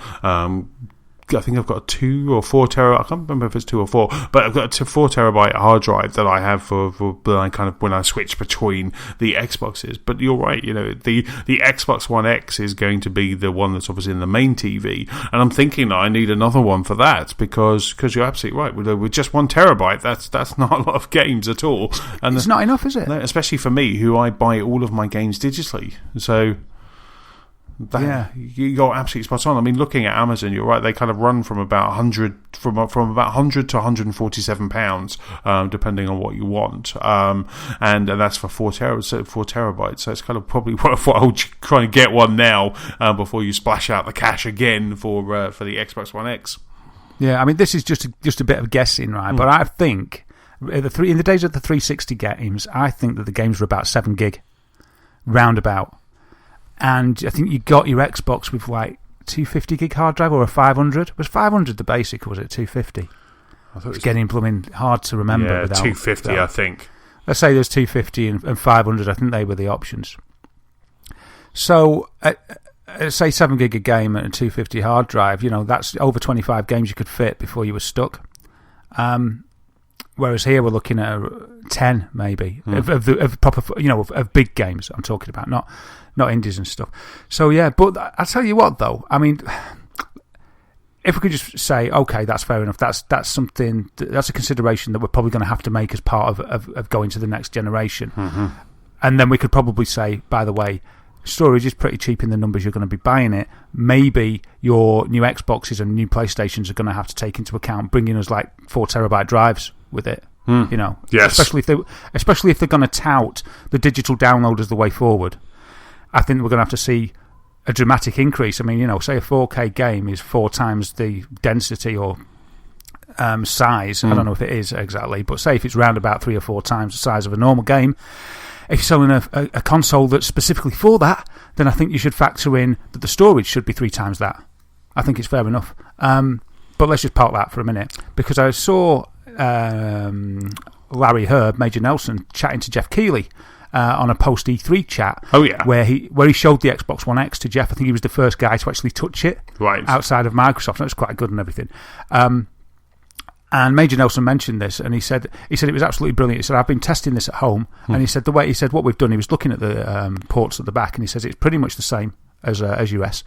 I think I've got a 2 or 4 terabyte. I can't remember if it's 2 or 4, but I've got a 4 terabyte hard drive that I have for when I switch between the Xboxes. But you're right, the Xbox One X is going to be the one that's obviously in the main TV, and I'm thinking that I need another one for that because you're absolutely right. With just 1 terabyte, that's not a lot of games at all, and it's not enough, is it? No, especially for me, who I buy all of my games digitally. So. You're absolutely spot on. I mean, looking at Amazon, you're right. They kind of run from about 100 from about 100 to 147 pounds, depending on what you want, and that's for 4 terabytes. So it's kind of probably worthwhile trying to get one now before you splash out the cash again for the Xbox One X. Yeah, I mean, this is just a bit of guessing, right? But I think in the days of the 360 games, I think that the games were about 7 gig, roundabout. And I think you got your Xbox with like 250 gig hard drive or a 500. Was 500 the basic or was it 250? I thought it's getting blooming hard to remember. Yeah, 250, I think. Let's say there's 250 and 500. I think they were the options. So, say 7 gig a game and a 250 hard drive, that's over 25 games you could fit before you were stuck. Whereas here we're looking at 10 maybe of proper, of big games. I'm talking about, not indies and stuff. So yeah, but I'll tell you what though. I mean, if we could just say, okay, that's fair enough. That's something. That's a consideration that we're probably going to have to make as part of going to the next generation. Mm-hmm. And then we could probably say, by the way, storage is pretty cheap in the numbers you're going to be buying it. Maybe your new Xboxes and new PlayStations are going to have to take into account bringing us like 4 terabyte drives with it. Yes. Especially if they're going to tout the digital download as the way forward. I think we're going to have to see a dramatic increase. I mean, say a 4K game is 4 times the density or size. I don't know if it is exactly, but say if it's round about 3 or 4 times the size of a normal game. If you're selling a console that's specifically for that, then I think you should factor in that the storage should be 3 times that. I think it's fair enough. But let's just park that for a minute, because I saw Larry Herb, Major Nelson, chatting to Jeff Keighley on a post E3 chat. Oh yeah, where he showed the Xbox One X to Jeff. I think he was the first guy to actually touch it, right, outside of Microsoft. And it was quite good and everything. And Major Nelson mentioned this, and he said it was absolutely brilliant. He said, I've been testing this at home, and he said what we've done. He was looking at the ports at the back, and he says it's pretty much the same as US.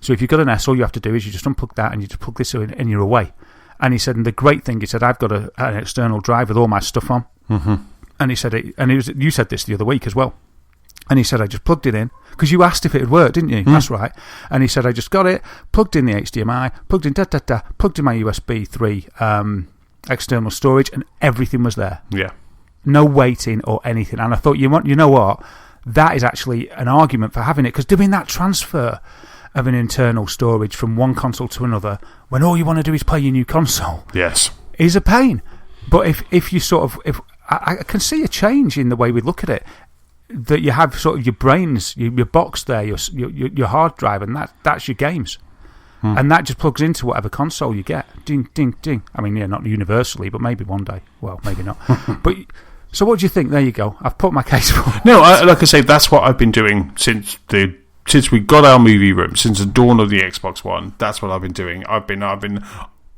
So if you've got an S, all you have to do is you just unplug that and you just plug this in, and you're away. And he said, and the great thing, he said, I've got an external drive with all my stuff on. Mm-hmm. And he said, you said this the other week as well. And he said, I just plugged it in, because you asked if it would work, didn't you? That's right. And he said, I just got it, plugged in the HDMI, plugged in plugged in my USB 3 external storage, and everything was there. Yeah. No waiting or anything. And I thought, you know what? That is actually an argument for having it, because doing that transfer of an internal storage from one console to another, when all you want to do is play your new console, yes, is a pain. But if you if I can see a change in the way we look at it, that you have sort of your brains, your box there, your hard drive, and that's your games. And that just plugs into whatever console you get. Ding, ding, ding. I mean, yeah, not universally, but maybe one day. Well, maybe not. But so what do you think? There you go. I've put my case forward. No, like I say, that's what I've been doing since we got our movie room, since the dawn of the Xbox One. That's what I've been doing. I've been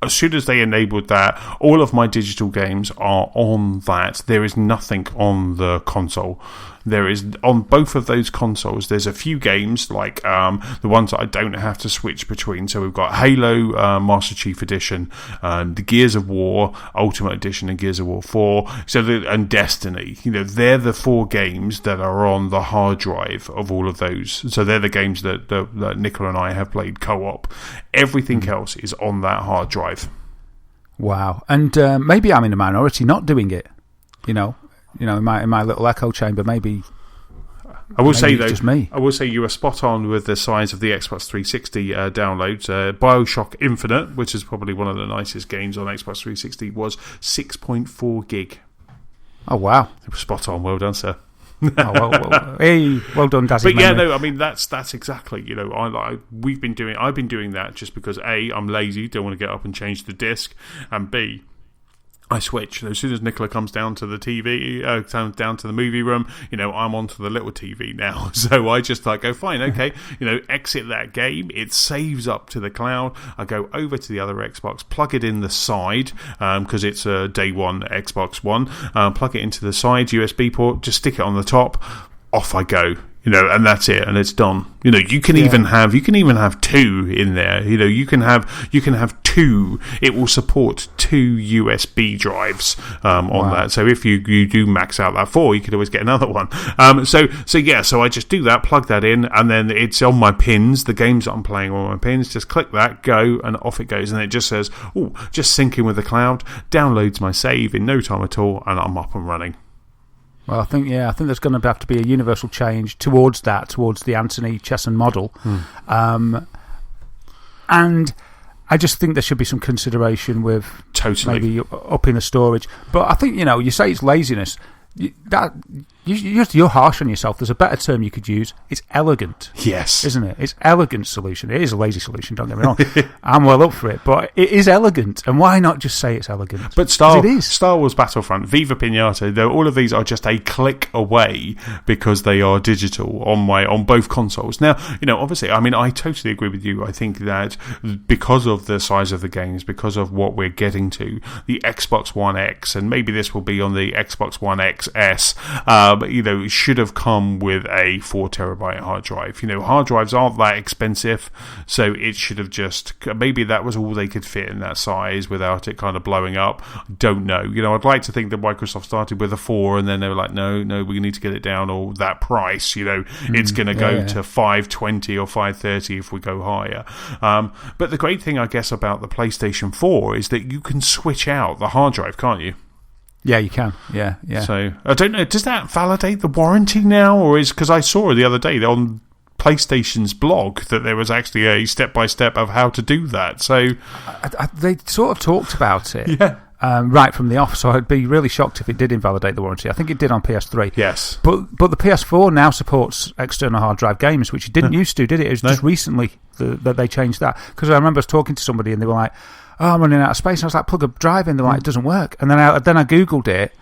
as soon as they enabled that, all of my digital games are on that. There is nothing on the console. There is, on both of those consoles, there's a few games, like the ones that I don't have to switch between. So we've got Halo Master Chief Edition, the Gears of War Ultimate Edition and Gears of War 4, and Destiny. They're the 4 games that are on the hard drive of all of those. So they're the games that Nicola and I have played co-op. Everything else is on that hard drive. Wow. And maybe I'm in a minority not doing it, in my little echo chamber, maybe. I will say, though, just me. I will say you were spot on with the size of the Xbox 360 downloads. BioShock Infinite, which is probably one of the nicest games on Xbox 360, was 6.4 gig. Oh wow! Spot on. Well done, sir. Hey, well done, Dazzy. But yeah, no, I mean that's exactly. I've been doing that just because A, I'm lazy, don't want to get up and change the disc, and B, I switch. As soon as Nicola comes down to the TV, down to the movie room, I'm onto the little TV now. So I just go, fine, okay, exit that game. It saves up to the cloud. I go over to the other Xbox, plug it in the side, because it's a day one Xbox One. Plug it into the side USB port, just stick it on the top. Off I go. And that's it, and it's done. You can even have two in there. You can have two. It will support two USB drives on that. So if you do max out that 4, you could always get another one. So I just do that, plug that in, and then it's on my pins. The games that I'm playing are on my pins. Just click that, go, and off it goes. And it just says, just sync in with the cloud. Downloads my save in no time at all, and I'm up and running. Well, I think there's going to have to be a universal change towards the Antony Chesson model. And I just think there should be some consideration with maybe upping the storage. But I think, you say it's laziness. You're harsh on yourself. There's a better term you could use. It's elegant. Yes. Isn't it? It's elegant solution. It is a lazy solution, don't get me wrong. I'm well up for it, but it is elegant. And why not just say it's elegant? But Star Wars Battlefront, Viva Pinata, all of these are just a click away because they are digital on both consoles. Now, obviously, I totally agree with you. I think that because of the size of the games, because of what we're getting to, the Xbox One X, and maybe this will be on the Xbox One XS, it should have come with a 4 terabyte hard drive. Hard drives aren't that expensive, so it should have maybe that was all they could fit in that size without it kind of blowing up. Don't know. I'd like to think that Microsoft started with a 4 and then they were like, no, we need to get it down, or that price, it's going to go to 520 or 530 if we go higher. But the great thing, I guess, about the PlayStation 4 is that you can switch out the hard drive, can't you? Yeah, you can. Yeah. So, I don't know, does that validate the warranty now? Or because I saw the other day on PlayStation's blog that there was actually a step-by-step of how to do that. So they sort of talked about it. Yeah. Right from the off, so I'd be really shocked if it did invalidate the warranty. I think it did on PS3. Yes. But the PS4 now supports external hard drive games, which it didn't used to, did it? It was just recently that they changed that. Because I remember I was talking to somebody and they were like, I'm running out of space. And I was like, plug a drive in. They're like, it doesn't work. And then I Googled it,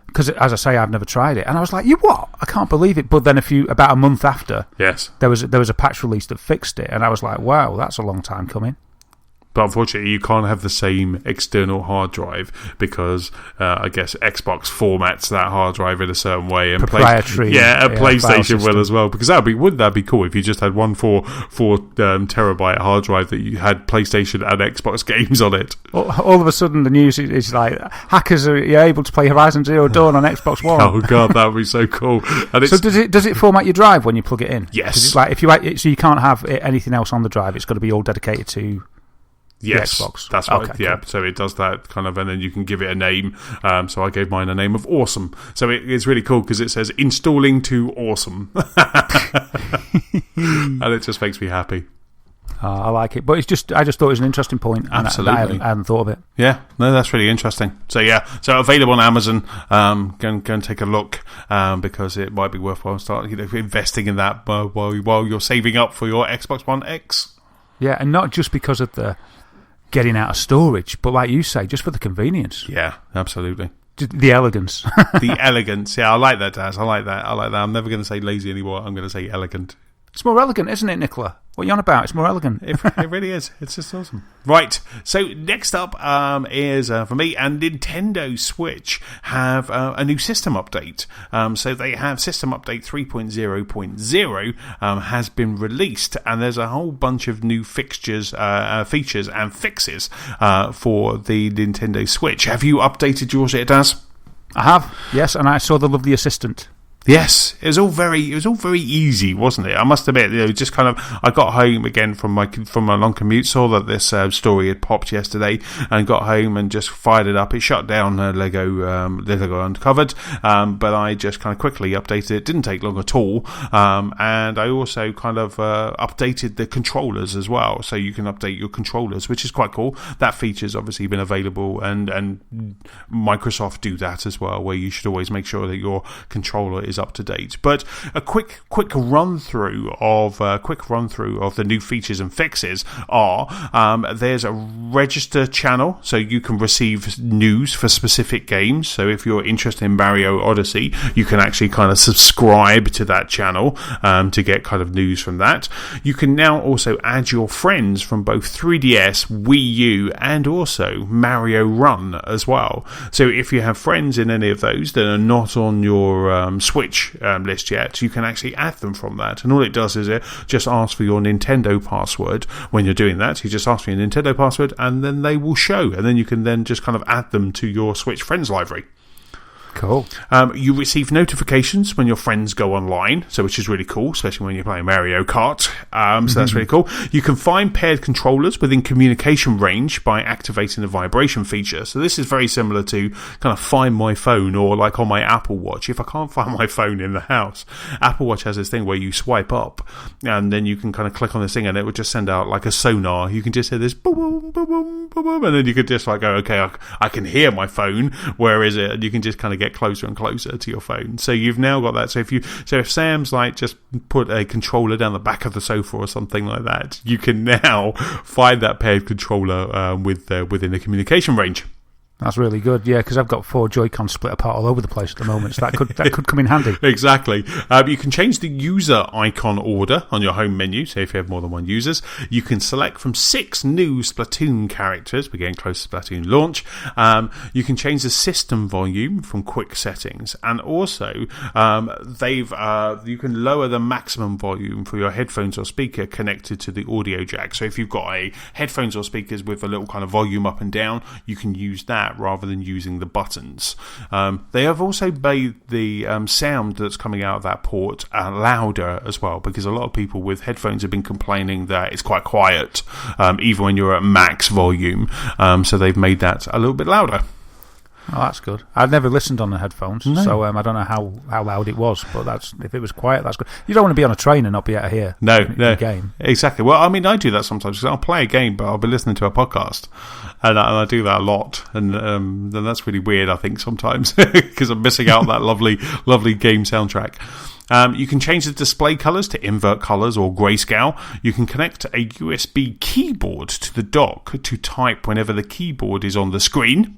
because, as I say, I've never tried it. And I was like, you what? I can't believe it. But then about a month after, there was a patch release that fixed it. And I was like, wow, that's a long time coming. But unfortunately, you can't have the same external hard drive because I guess Xbox formats that hard drive in a certain way, and proprietary. PlayStation will as well. Because wouldn't that be cool if you just had one 4 terabyte hard drive that you had PlayStation and Xbox games on it? All of a sudden, the news is like hackers are able to play Horizon Zero Dawn on Xbox One. Oh god, that would be so cool! And so does it format your drive when you plug it in? Yes. It's like so you can't have anything else on the drive. It's got to be all dedicated to. Yes, Xbox. That's right. Okay, yeah, cool. So it does that kind of, and then you can give it a name. So I gave mine a name of Awesome. So it's really cool because it says installing to Awesome, and it just makes me happy. I like it, but I just thought it was an interesting point. Absolutely, I hadn't thought of it. Yeah, no, that's really interesting. So available on Amazon. Go and take a look because it might be worthwhile start investing in that while you're saving up for your Xbox One X. Yeah, and not just because of the getting out of storage, but like you say, just for the convenience. Yeah, absolutely. The elegance. The elegance. Yeah, I like that, Daz. I like that. I'm never going to say lazy anymore. I'm going to say elegant. It's more elegant, isn't it, Nicola? What are you on about? It's more elegant. It really is. It's just awesome. Right. So next up is, for me, and Nintendo Switch have a new system update. So they have System Update 3.0.0 has been released, and there's a whole bunch of new features and fixes for the Nintendo Switch. Have you updated yours yet, Daz? I have, yes, and I saw the lovely assistant. Yes, it was all very easy, wasn't it? I must admit, just kind of, I got home again from my long commute, saw that this story had popped yesterday, and got home and just fired it up. It shut down Lego Uncovered, but I just kind of quickly updated it. Didn't take long at all, and I also kind of updated the controllers as well, so you can update your controllers, which is quite cool. That feature's obviously been available, and Microsoft do that as well, where you should always make sure that your controller is up to date. But a quick run through of the new features and fixes are there's a register channel, so you can receive news for specific games. So if you're interested in Mario Odyssey, you can actually kind of subscribe to that channel to get kind of news from that. You can now also add your friends from both 3DS, Wii U, and also Mario Run as well. So if you have friends in any of those that are not on your Switch list yet, you can actually add them from that. And all it does is it just asks for your Nintendo password when you're doing that. You just ask for your Nintendo password, and then they will show, and then you can then just kind of add them to your Switch friends library. Cool. You receive notifications when your friends go online, so which is really cool, especially when you're playing Mario Kart. So that's really cool. You can find paired controllers within communication range by activating the vibration feature. So this is very similar to kind of Find My Phone, or like on my Apple Watch. If I can't find my phone in the house, Apple Watch has this thing where you swipe up and then you can kind of click on this thing and it will just send out like a sonar. You can just hear this boom, boom, boom, boom, boom, boom, and then you could just like go, okay, I can hear my phone. Where is it? And you can just kind of get closer and closer to your phone. So you've now got that. So if Sam's like just put a controller down the back of the sofa or something like that, you can now find that paired controller within the communication range. That's really good, yeah, because I've got 4 Joy-Cons split apart all over the place at the moment, so that could come in handy. Exactly. You can change the user icon order on your home menu, so if you have more than one users. You can select from 6 new Splatoon characters. We're getting close to Splatoon launch. You can change the system volume from quick settings, and also you can lower the maximum volume for your headphones or speaker connected to the audio jack. So if you've got a headphones or speakers with a little kind of volume up and down, you can use that rather than using the buttons. They have also made the sound that's coming out of that port louder as well, because a lot of people with headphones have been complaining that it's quite quiet, even when you're at max volume. So they've made that a little bit louder. Oh, that's good. I've never listened on the headphones, so I don't know how loud it was, but if it was quiet, that's good. You don't want to be on a train and not be able to hear the game. Exactly. Well, I mean, I do that sometimes, because I'll play a game, but I'll be listening to a podcast, and I do that a lot, and then that's really weird, I think, sometimes, because I'm missing out on that lovely game soundtrack. You can change the display colours to invert colours or grayscale. You can connect a USB keyboard to the dock to type whenever the keyboard is on the screen.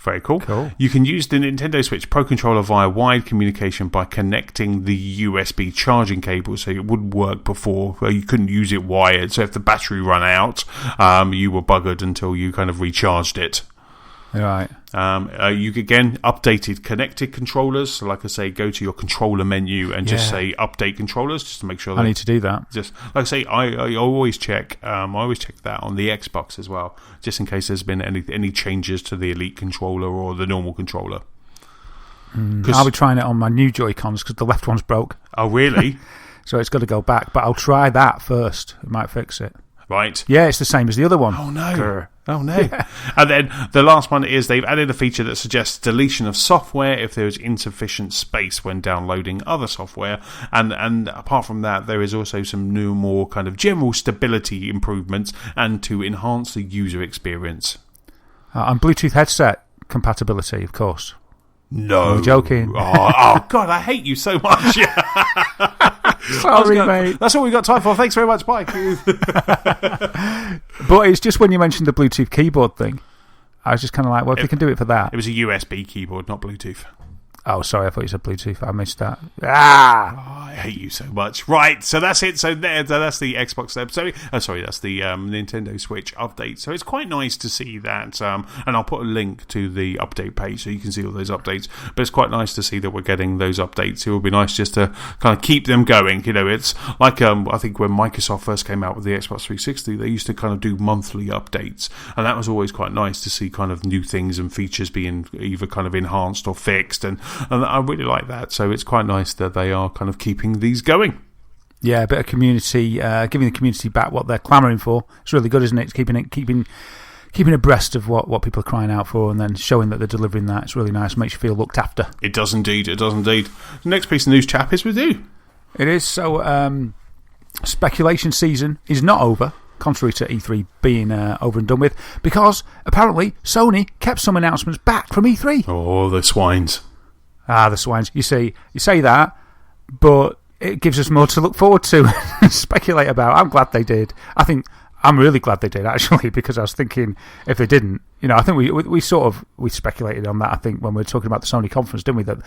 Very cool. You can use the Nintendo Switch Pro Controller via wired communication by connecting the USB charging cable, so it wouldn't work before. You couldn't use it wired, so if the battery ran out, you were buggered until you kind of recharged it. Right. You again updated connected controllers. So like I say, go to your controller menu and just say update controllers, just to make sure that I need to do that. Just like I say, I always check. I always check that on the Xbox as well, just in case there's been any changes to the Elite controller or the normal controller. I'll be trying it on my new Joy-Cons because the left one's broke. Oh, really? So it's got to go back, but I'll try that first. It might fix it. Right. Yeah, it's the same as the other one. Oh, no. Grr. Oh, no. Yeah. And then the last one is they've added a feature that suggests deletion of software if there is insufficient space when downloading other software. And apart from that, there is also some new, more kind of general stability improvements and to enhance the user experience. And Bluetooth headset compatibility, of course. No. I'm joking. Oh, God, I hate you so much. Sorry, mate. That's all we've got time for. Thanks very much. Bye. But it's just when you mentioned the Bluetooth keyboard thing, I was just kind of like, well, if you can do it for that. It was a USB keyboard, not Bluetooth. Oh, sorry, I thought you said Bluetooth. I missed that. Oh, I hate you so much. Right, so that's it. So that's the Xbox step. Sorry, that's the Nintendo Switch update. So it's quite nice to see that. And I'll put a link to the update page so you can see all those updates. But it's quite nice to see that we're getting those updates. It would be nice just to kind of keep them going. You know, it's like I think when Microsoft first came out with the Xbox 360, they used to kind of do monthly updates, and that was always quite nice to see kind of new things and features being either kind of enhanced or fixed. And I really like that. So it's quite nice that they are kind of keeping these going. Yeah, a bit of community, giving the community back what they're clamouring for. It's really good, isn't it? It's keeping abreast of what people are crying out for, and then showing that they're delivering that. It's really nice. Makes you feel looked after. It does indeed. It does indeed. The next piece of news, chap, is with you. It is. So speculation season is not over, contrary to E3 being over and done with, because apparently Sony kept some announcements back from E3. Oh, the swines. The swines. You say that, but it gives us more to look forward to and speculate about. I'm glad they did. I'm really glad they did, actually, because I was thinking if they didn't, I think we speculated on that, I think, when we were talking about the Sony conference, didn't we, that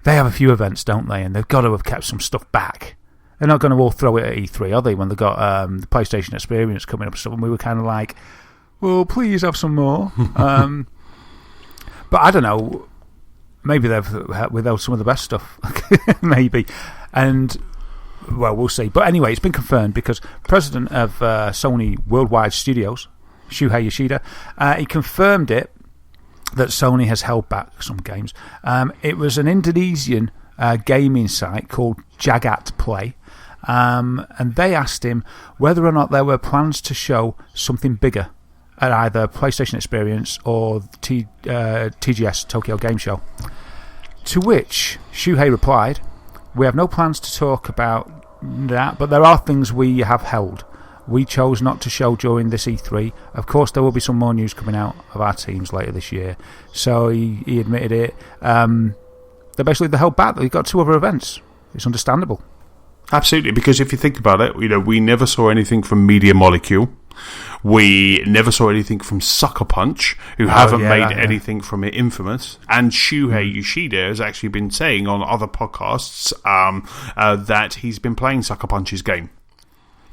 they have a few events, don't they, and they've got to have kept some stuff back. They're not going to all throw it at E3, are they, when they've got the PlayStation Experience coming up and stuff, and we were kind of like, well, please have some more. But I don't know, maybe they've withheld some of the best stuff, maybe, and... Well, we'll see. But anyway, it's been confirmed because president of Sony Worldwide Studios, Shuhei Yoshida, he confirmed it that Sony has held back some games. It was an Indonesian gaming site called Jagat Play, and they asked him whether or not there were plans to show something bigger at either PlayStation Experience or TGS Tokyo Game Show. To which Shuhei replied, "We have no plans to talk about that, but there are things we have held. We chose not to show during this E3. Of course, there will be some more news coming out of our teams later this year." So he admitted it. They basically held back. They've got 2 other events. It's understandable. Absolutely, because if you think about it, we never saw anything from Media Molecule. We never saw anything from Sucker Punch, who haven't made anything from it Infamous. And Shuhei Yoshida has actually been saying on other podcasts that he's been playing Sucker Punch's game.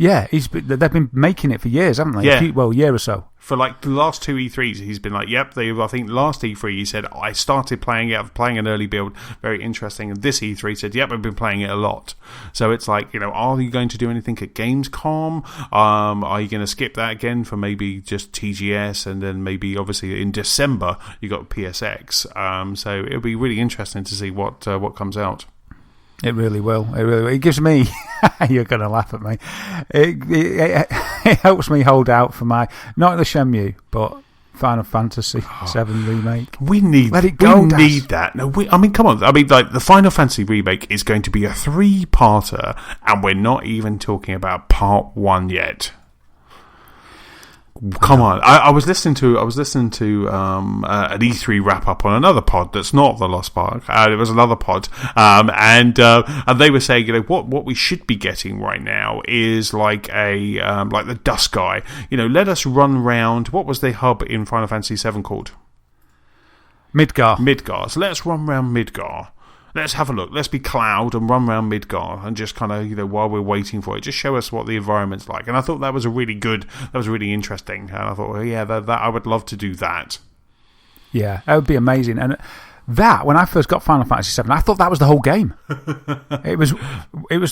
Yeah, they've been making it for years, haven't they? Yeah. A year or so. For like the last 2 E3s, he's been like, yep, I think last E3 he said, I started playing it, playing an early build, very interesting. And this E3 said, yep, I've been playing it a lot. So it's like, are you going to do anything at Gamescom? Are you going to skip that again for maybe just TGS? And then maybe, obviously, in December, you got PSX. So it'll be really interesting to see what comes out. It really will. It gives me... You're going to laugh at me. It helps me hold out for my... Not the Shenmue, but Final Fantasy VII Remake. We need... Let it go, we need that. No, come on. The Final Fantasy Remake is going to be a 3-parter, and we're not even talking about part 1 yet. Come on! I was listening to an E3 wrap up on another pod that's not the Lost Park. It was another pod, and they were saying, what we should be getting right now is like the Dust Guy. Let us run round. What was the hub in Final Fantasy VII called? Midgar. So let's run round Midgar. Let's have a look. Let's be Cloud and run around Midgar and just kind of, while we're waiting for it, just show us what the environment's like. And I thought that was really interesting. And I thought, that I would love to do that. Yeah, that would be amazing. And that, when I first got Final Fantasy VII, I thought that was the whole game. It was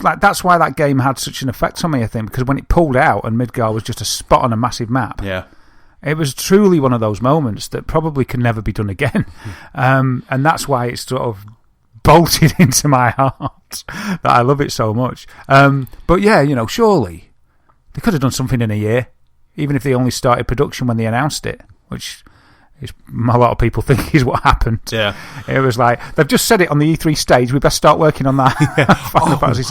like, that's why that game had such an effect on me, I think, because when it pulled out and Midgar was just a spot on a massive map. Yeah. It was truly one of those moments that probably can never be done again. And that's why it's sort of bolted into my heart that I love it so much. But yeah, surely they could have done something in a year, even if they only started production when they announced it, which is, a lot of people think is what happened. Yeah. It was like, they've just said it on the E3 stage, we best start working on that. Yeah.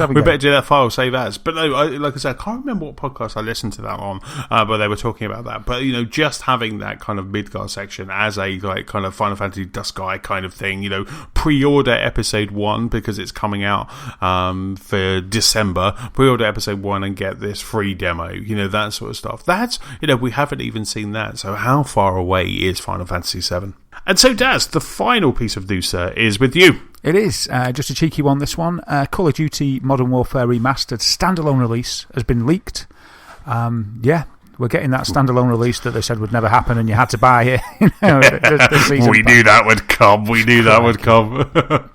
We better do that file save as. But no, like I said, I can't remember what podcast I listened to that on, but they were talking about that. But, just having that kind of Midgar section as a kind of Final Fantasy Dust Guy kind of thing, pre-order episode 1 because it's coming out for December, pre-order episode 1 and get this free demo, that sort of stuff. That's, we haven't even seen that. So how far away is Final Fantasy VII? And so, Daz, the final piece of news, sir, is with you. It is. Just a cheeky one, this one. Call of Duty Modern Warfare Remastered standalone release has been leaked. We're getting that standalone release that they said would never happen and you had to buy it. We knew that would come.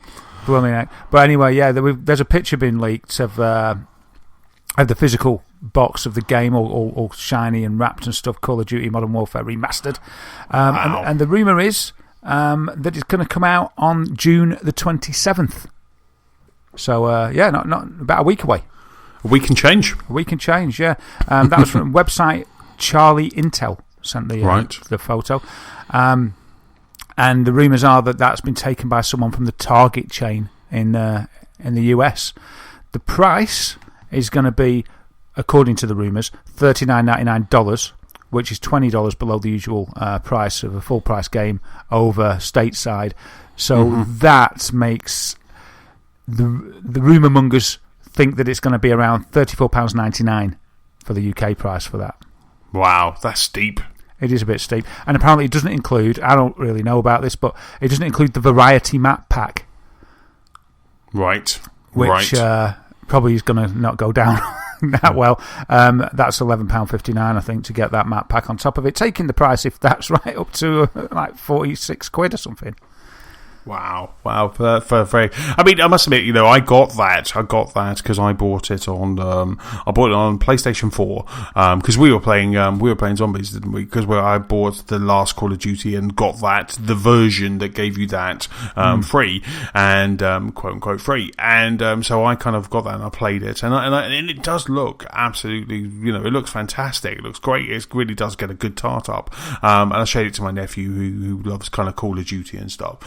Blooming heck. But anyway, there's a picture being leaked of the physical box of the game, all shiny and wrapped and stuff. Call of Duty Modern Warfare Remastered. Wow. And the rumour is that it's going to come out on June the 27th. So, not about a week away. A week and change, yeah. That was from website Charlie Intel sent the photo. And the rumours are that that's been taken by someone from the Target chain in the US. The price is going to be, according to the rumours, $39.99, which is $20 below the usual price of a full price game over stateside. So that makes the rumour mongers think that it's going to be around £34.99 for the UK price for that. Wow, that's steep. It is a bit steep. And apparently it doesn't include, I don't really know about this, but it doesn't include the variety map pack. Right. Which probably is going to not go down that well. That's £11.59, I think, to get that map pack on top of it, taking the price, if that's right, up to like £46 or something. Wow, for very. I mean, I must admit, I got that because I bought it on PlayStation 4 because we were playing zombies, didn't we? Because I bought the last Call of Duty and got the version that gave you that free and quote unquote free, and so I kind of got that and I played it, and it does look absolutely, it looks fantastic, it looks great, it really does get a good tart up, and I showed it to my nephew who loves kind of Call of Duty and stuff.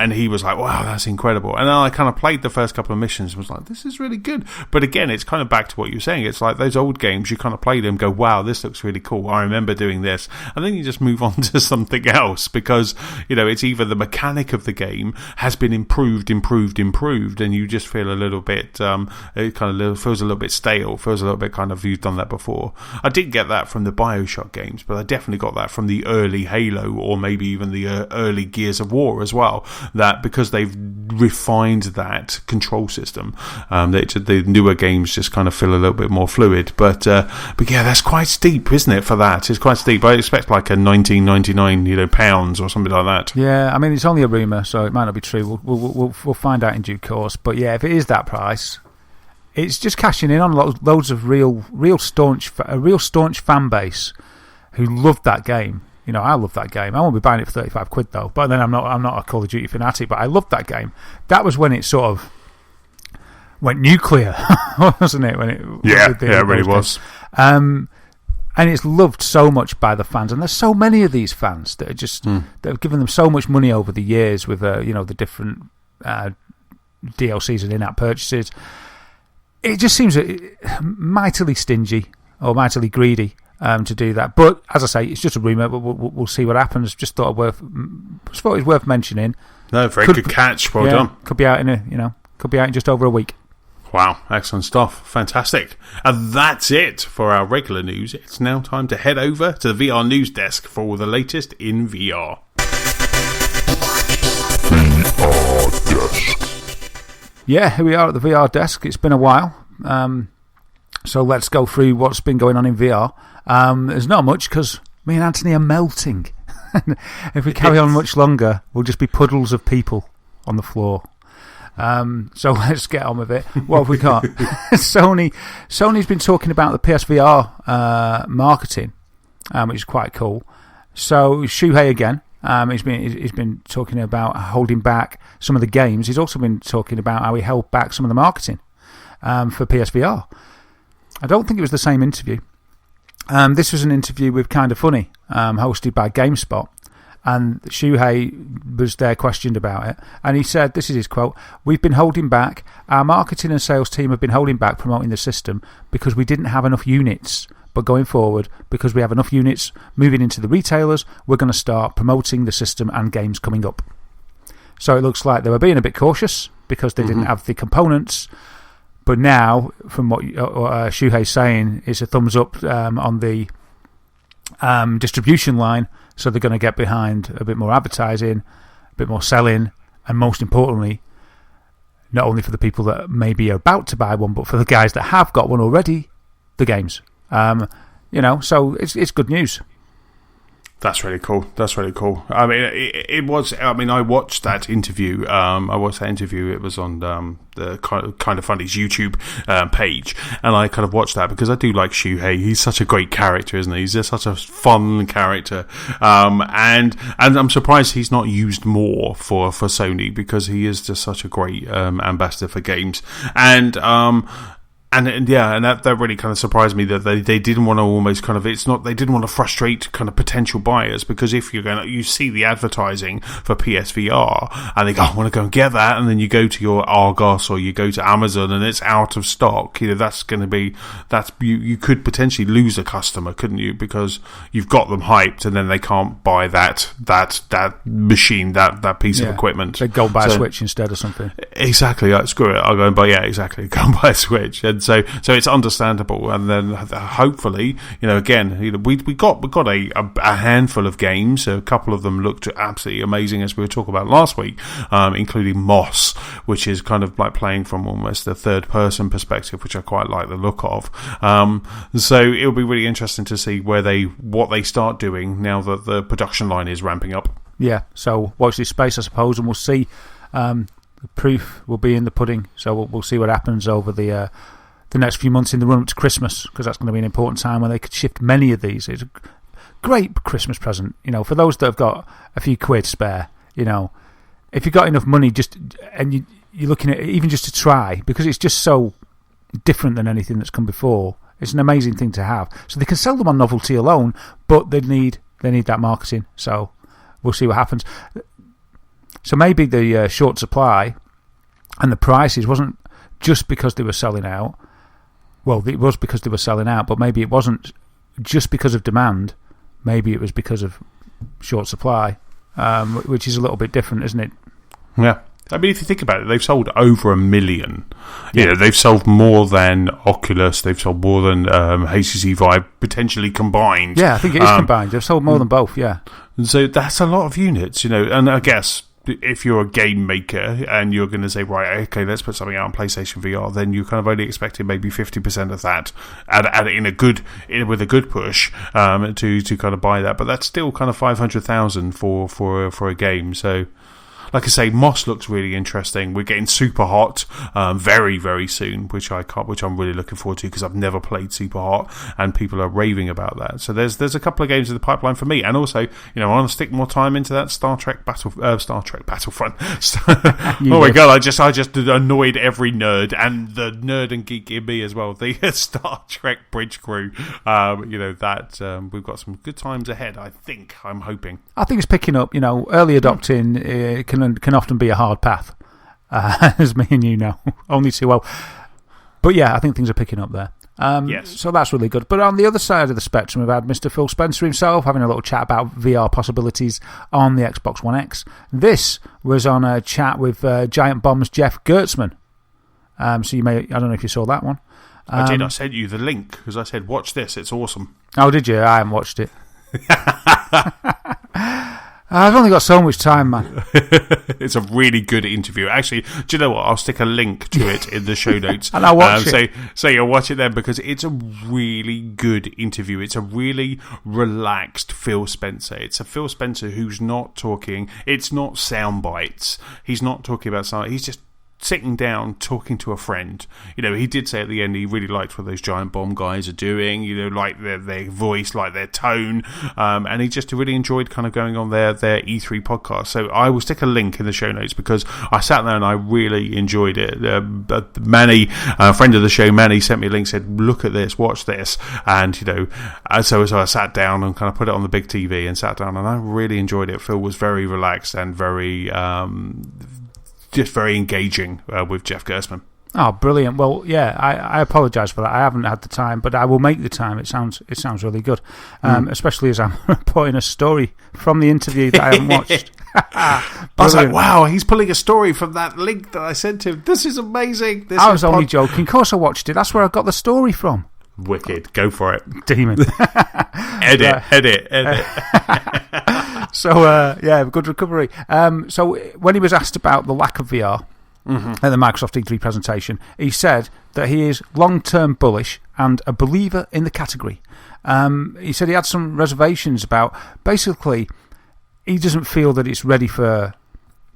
And he was like, wow, that's incredible. And then I kind of played the first couple of missions and was like, this is really good. But again, it's kind of back to what you're saying. It's like those old games, you kind of play them, go, wow, this looks really cool. I remember doing this. And then you just move on to something else because, it's either the mechanic of the game has been improved, and you just feel a little bit, it kind of feels a little bit stale, feels a little bit kind of, you've done that before. I did get that from the BioShock games, but I definitely got that from the early Halo or maybe even the early Gears of War as well. That because they've refined that control system, the newer games just kind of feel a little bit more fluid. But yeah, that's quite steep, isn't it? For that, it's quite steep. I expect like a £19.99, pounds or something like that. Yeah, I mean it's only a rumour, so it might not be true. We'll find out in due course. But yeah, if it is that price, it's just cashing in on loads of real staunch fan base who loved that game. I love that game. I won't be buying it for £35 though. But then I'm not a Call of Duty fanatic. But I loved that game. That was when it sort of went nuclear, wasn't it? When it it really was. And it's loved so much by the fans. And there's so many of these fans that are just that have given them so much money over the years with the different DLCs and in-app purchases. It just seems mightily stingy or mightily greedy. To do that, but as I say, it's just a rumour. We'll see what happens. Just thought it was worth mentioning. No, very good catch. Well done. Could be out in just over a week. Wow, excellent stuff, fantastic. And that's it for our regular news. It's now time to head over to the VR news desk for all the latest in VR. VR desk. Yeah, here we are at the VR desk. It's been a while. So let's go through what's been going on in VR. There's not much because me and Antony are melting. If we carry on much longer, we'll just be puddles of people on the floor. So let's get on with it. What have we got? Sony's been talking about the PSVR marketing, which is quite cool. So Shuhei again. He's been talking about holding back some of the games. He's also been talking about how he held back some of the marketing for PSVR. I don't think it was the same interview. This was an interview with Kinda Funny, hosted by GameSpot, and Shuhei was there questioned about it, and he said, this is his quote, "We've been holding back, our marketing and sales team have been holding back promoting the system because we didn't have enough units, but going forward, because we have enough units moving into the retailers, we're going to start promoting the system and games coming up." So it looks like they were being a bit cautious because they didn't have the components. But now, from what Shuhei's saying, it's a thumbs up on the distribution line. So they're going to get behind a bit more advertising, a bit more selling, and most importantly, not only for the people that maybe are about to buy one, but for the guys that have got one already, the games. So it's good news. That's really cool. I mean, it was. I mean, I watched that interview. It was on the kind of Funny's YouTube page, and I kind of watched that because I do like Shuhei. He's such a great character, isn't he? He's just such a fun character, and I'm surprised he's not used more for Sony because he is just such a great ambassador for games. And And that really kind of surprised me that they didn't want to almost kind of, they didn't want to frustrate kind of potential buyers, because if you see the advertising for PSVR and they go, I want to go and get that, and then you go to your Argos or you go to Amazon and it's out of stock, that's going to be, you could potentially lose a customer, couldn't you? Because you've got them hyped and then they can't buy that machine, that piece of equipment. They go buy a Switch instead or something. Exactly. Screw it. I'll go and buy, exactly. Go and buy a Switch. And so it's understandable, and then hopefully, again, we got a handful of games. A couple of them looked absolutely amazing, as we were talking about last week, including Moss, which is kind of like playing from almost a third-person perspective, which I quite like the look of. So it'll be really interesting to see what they start doing now that the production line is ramping up. Yeah. So watch this space, I suppose, and we'll see. The proof will be in the pudding. So we'll see what happens over the next few months in the run up to Christmas, because that's going to be an important time when they could shift many of these. It's a great Christmas present, for those that have got a few quid spare. If you've got enough money, and you're looking at it, even just to try, because it's just so different than anything that's come before. It's an amazing thing to have. So they can sell them on novelty alone, but they need that marketing. So we'll see what happens. So maybe the short supply and the prices wasn't just because they were selling out. Well, it was because they were selling out, but maybe it wasn't just because of demand. Maybe it was because of short supply, which is a little bit different, isn't it? Yeah. I mean, if you think about it, they've sold over 1 million. Yeah. They've sold more than Oculus. They've sold more than HTC Vive, potentially combined. Yeah, I think it is combined. They've sold more than both, yeah. So that's a lot of units, and I guess if you're a game maker and you're going to say, right, okay, let's put something out on PlayStation VR, then you're kind of only expecting maybe 50% of that with a good push to kind of buy that. But that's still kind of 500,000 for a game. So, like I say, Moss looks really interesting. We're getting Super Hot very, very soon, which I'm really looking forward to, because I've never played Super Hot and people are raving about that. So there's a couple of games in the pipeline for me, and also, I want to stick more time into that Star Trek Battlefront. Oh my god, I just annoyed every nerd, and the nerd and geek in me as well. The Star Trek Bridge Crew. We've got some good times ahead. I'm hoping. I think it's picking up. Early adopting can often be a hard path, as me and you know, only too well. But yeah, I think things are picking up there. Yes. So that's really good. But on the other side of the spectrum, we've had Mr. Phil Spencer himself having a little chat about VR possibilities on the Xbox One X. This was on a chat with Giant Bomb's Jeff Gertzman. So I don't know if you saw that one. I did. I sent you the link because I said, watch this, it's awesome. Oh, did you? I haven't watched it. I've only got so much time, man. It's a really good interview. Actually, do you know what? I'll stick a link to it in the show notes. And I'll watch it. So you'll watch it then, because it's a really good interview. It's a really relaxed Phil Spencer. It's a Phil Spencer who's not talking. It's not sound bites. He's not talking about sound. He's just sitting down, talking to a friend. He did say at the end he really liked what those Giant Bomb guys are doing, like their voice, like their tone, and he just really enjoyed kind of going on their E3 podcast. So I will stick a link in the show notes, because I sat there and I really enjoyed it. Manny, a friend of the show, Manny, sent me a link, said, look at this, watch this, and so I sat down and kind of put it on the big TV and sat down, and I really enjoyed it. Phil was very relaxed and very just very engaging with Jeff Gertzman. Oh, brilliant. Well, yeah, I apologise for that. I haven't had the time, but I will make the time. It sounds really good, especially as I'm reporting a story from the interview that I haven't watched. I was like, wow, he's pulling a story from that link that I sent him. This is amazing. I was only joking. Of course I watched it. That's where I got the story from. Wicked. Go for it. Demon. Edit. So, good recovery. So, when he was asked about the lack of VR at the Microsoft E3 presentation, he said that he is long-term bullish and a believer in the category. He said he had some reservations about, basically, he doesn't feel that it's ready for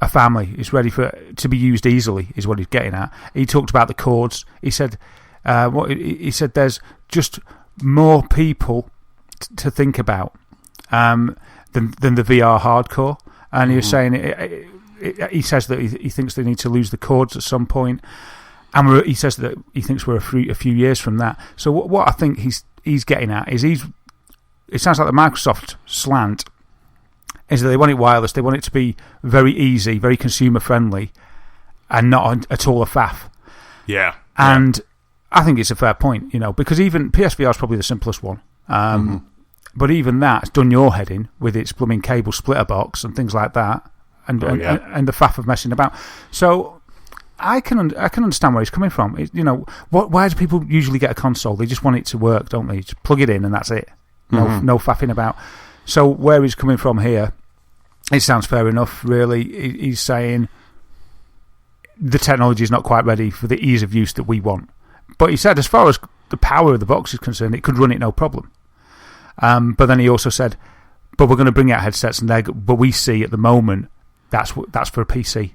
a family. It's ready to be used easily, is what he's getting at. He talked about the cords. He said there's just more people to think about than the VR hardcore, and he was saying he says that he thinks they need to lose the cords at some point. And he says that he thinks we're a few years from that. So what I think he's getting at is it sounds like the Microsoft slant is that they want it wireless. They want it to be very easy, very consumer friendly, and not at all a faff. Yeah. And I think it's a fair point, because even PSVR is probably the simplest one. But even that's done your head in with its blooming cable splitter box and things like that, and the faff of messing about. So I can understand where he's coming from. Why do people usually get a console? They just want it to work, don't they? Just plug it in and that's it. No faffing about. So where he's coming from here, it sounds fair enough, really. He's saying the technology is not quite ready for the ease of use that we want. But he said as far as the power of the box is concerned, it could run it no problem. But then he also said, but we're going to bring out headsets, but we see at the moment that's for a PC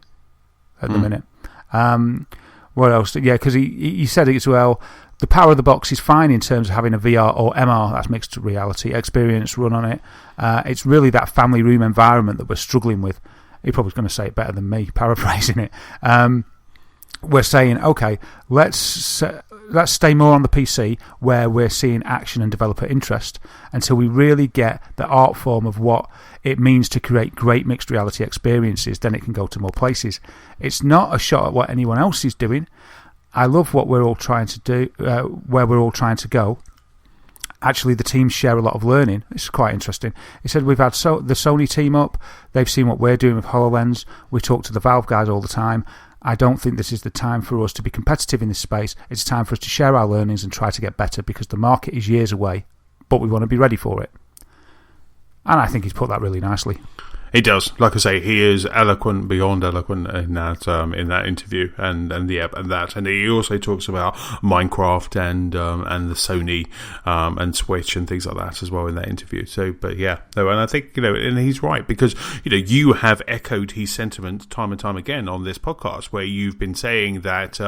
at the minute. What else? Yeah, because he said it as well. The power of the box is fine in terms of having a VR or MR, that's mixed reality, experience run on it. It's really that family room environment that we're struggling with. He probably going to say it better than me, paraphrasing it. We're saying, okay, let's stay more on the PC where we're seeing action and developer interest until we really get the art form of what it means to create great mixed reality experiences. Then it can go to more places. It's not a shot at what anyone else is doing. I love what we're all trying to do, where we're all trying to go. Actually, the teams share a lot of learning. This is quite interesting. He said we've had the Sony team up. They've seen what we're doing with HoloLens. We talk to the Valve guys all the time. I don't think this is the time for us to be competitive in this space. It's time for us to share our learnings and try to get better because the market is years away, but we want to be ready for it. And I think he's put that really nicely. He does. Like I say, he is eloquent, beyond eloquent in that interview, and that. And he also talks about Minecraft and the Sony and Switch and things like that as well in that interview. So, but yeah, no, and I think and he's right because you have echoed his sentiment time and time again on this podcast, where you've been saying that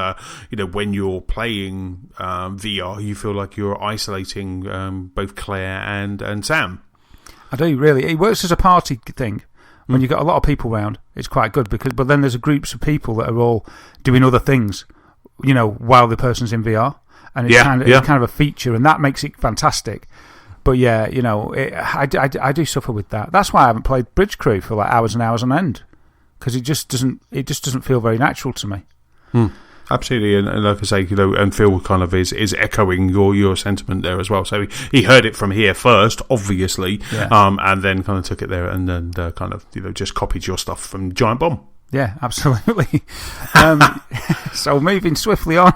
when you're playing VR, you feel like you're isolating both Claire and Sam. I do, really. It works as a party thing. When you've got a lot of people around, it's quite good. But then there's groups of people that are all doing other things, while the person's in VR. And it's kind of a feature, and that makes it fantastic. But yeah, I do suffer with that. That's why I haven't played Bridge Crew for like hours and hours on end, because it just doesn't feel very natural to me. Absolutely, and like I say, and Phil kind of is echoing your sentiment there as well. So he heard it from here first, obviously, and then kind of took it there, and then kind of just copied your stuff from Giant Bomb. Yeah, absolutely. So moving swiftly on,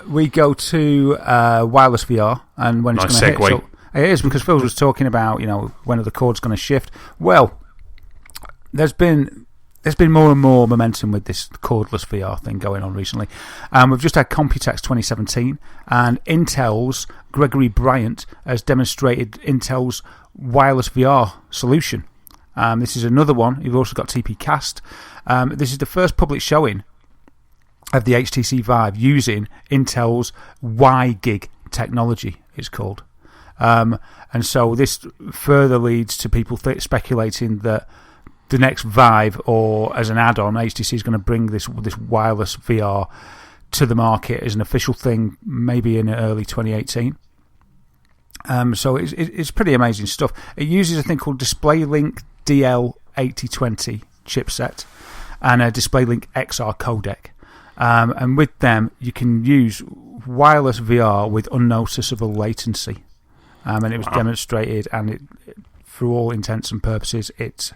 we go to wireless VR, and when it's nice going to segue. hit. So it is, because Phil was talking about when are the cords going to shift. Well, there's been more and more momentum with this cordless VR thing going on recently. We've just had Computex 2017, and Intel's Gregory Bryant has demonstrated Intel's wireless VR solution. This is another one. You've also got TP Cast. This is the first public showing of the HTC Vive using Intel's WiGig technology, it's called. And so this further leads to people speculating that the next Vive, or as an add-on, HTC is going to bring this wireless VR to the market as an official thing, maybe in early 2018. So it's pretty amazing stuff. It uses a thing called DisplayLink DL8020 chipset and a DisplayLink XR codec. And with them, you can use wireless VR with unnoticeable latency. And it was demonstrated, and for all intents and purposes, it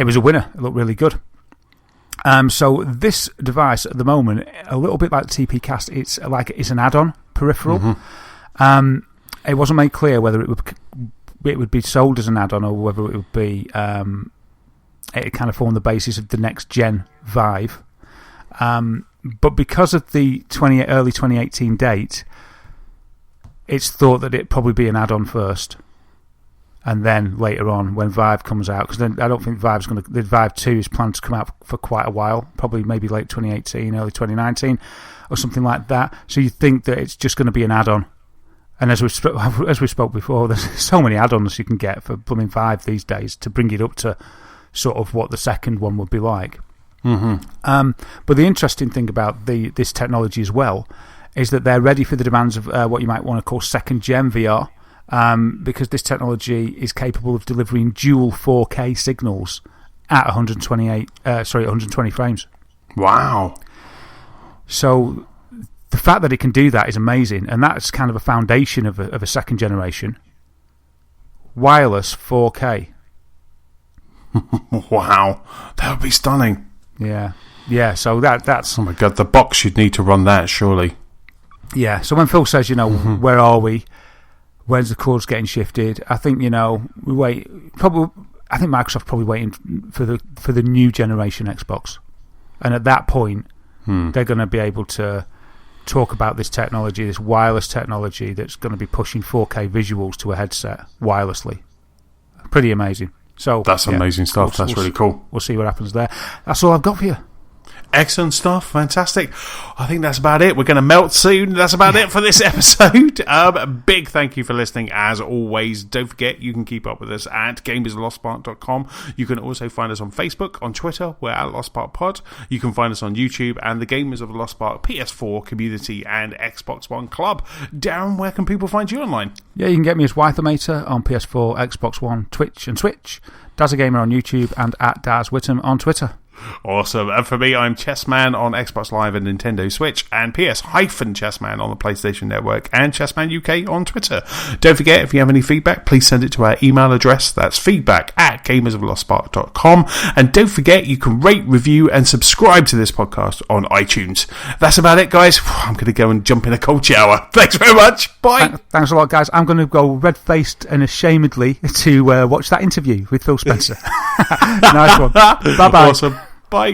was a winner. It looked really good. So this device at the moment, a little bit like the TP Cast, it's an add-on peripheral. It wasn't made clear whether it would be sold as an add-on or whether it would be it kind of form the basis of the next gen Vive. But because of the early 2018 date, it's thought that it'd probably be an add-on first. And then later on, when Vive comes out, because then I don't think the Vive 2 is planned to come out for quite a while, probably maybe late 2018, early 2019, or something like that. So you think that it's just going to be an add-on. And as we spoke before, there's so many add-ons you can get for blooming Vive these days to bring it up to sort of what the second one would be like. But the interesting thing about this technology as well is that they're ready for the demands of what you might want to call second-gen VR, because this technology is capable of delivering dual 4K signals at 120 frames. Wow. So the fact that it can do that is amazing, and that's kind of a foundation of a second generation wireless 4K. Wow, that would be stunning. Yeah. So that's oh my god, the box should need to run that surely. Yeah. So when Phil says, where are we? When's the cords getting shifted? I think we wait. Probably, I think Microsoft's probably waiting for the new generation Xbox, and at that point, they're going to be able to talk about this technology, this wireless technology that's going to be pushing 4K visuals to a headset wirelessly. Pretty amazing. So that's amazing stuff. That's really cool. We'll see what happens there. That's all I've got for you. Excellent stuff. Fantastic. I think that's about it. We're going to melt soon. That's about it for this episode. Big thank you for listening. As always, don't forget you can keep up with us at gamerslostspark.com. You can also find us on Facebook, on Twitter. We're at Lost Spark Pod. You can find us on YouTube and the Gamers of the Lost Spark PS4 community and Xbox One Club. Darren, where can people find you online? Yeah, you can get me as Wythermator on PS4, Xbox One, Twitch and Switch. Daz a Gamer on YouTube and at Daz Whittam on Twitter. Awesome. And for me, I'm Chessman on Xbox Live and Nintendo Switch, and PS-Chessman on the PlayStation Network, and Chessman UK on Twitter. Don't forget, if you have any feedback, please send it to our email address. That's feedback@gamersoflostspark.com. And don't forget, you can rate, review, and subscribe to this podcast on iTunes. That's about it, guys. I'm going to go and jump in a cold shower. Thanks very much. Bye. Thanks a lot, guys. I'm going to go red-faced and ashamedly to watch that interview with Phil Spencer. Nice one. Bye-bye. Awesome. Bye.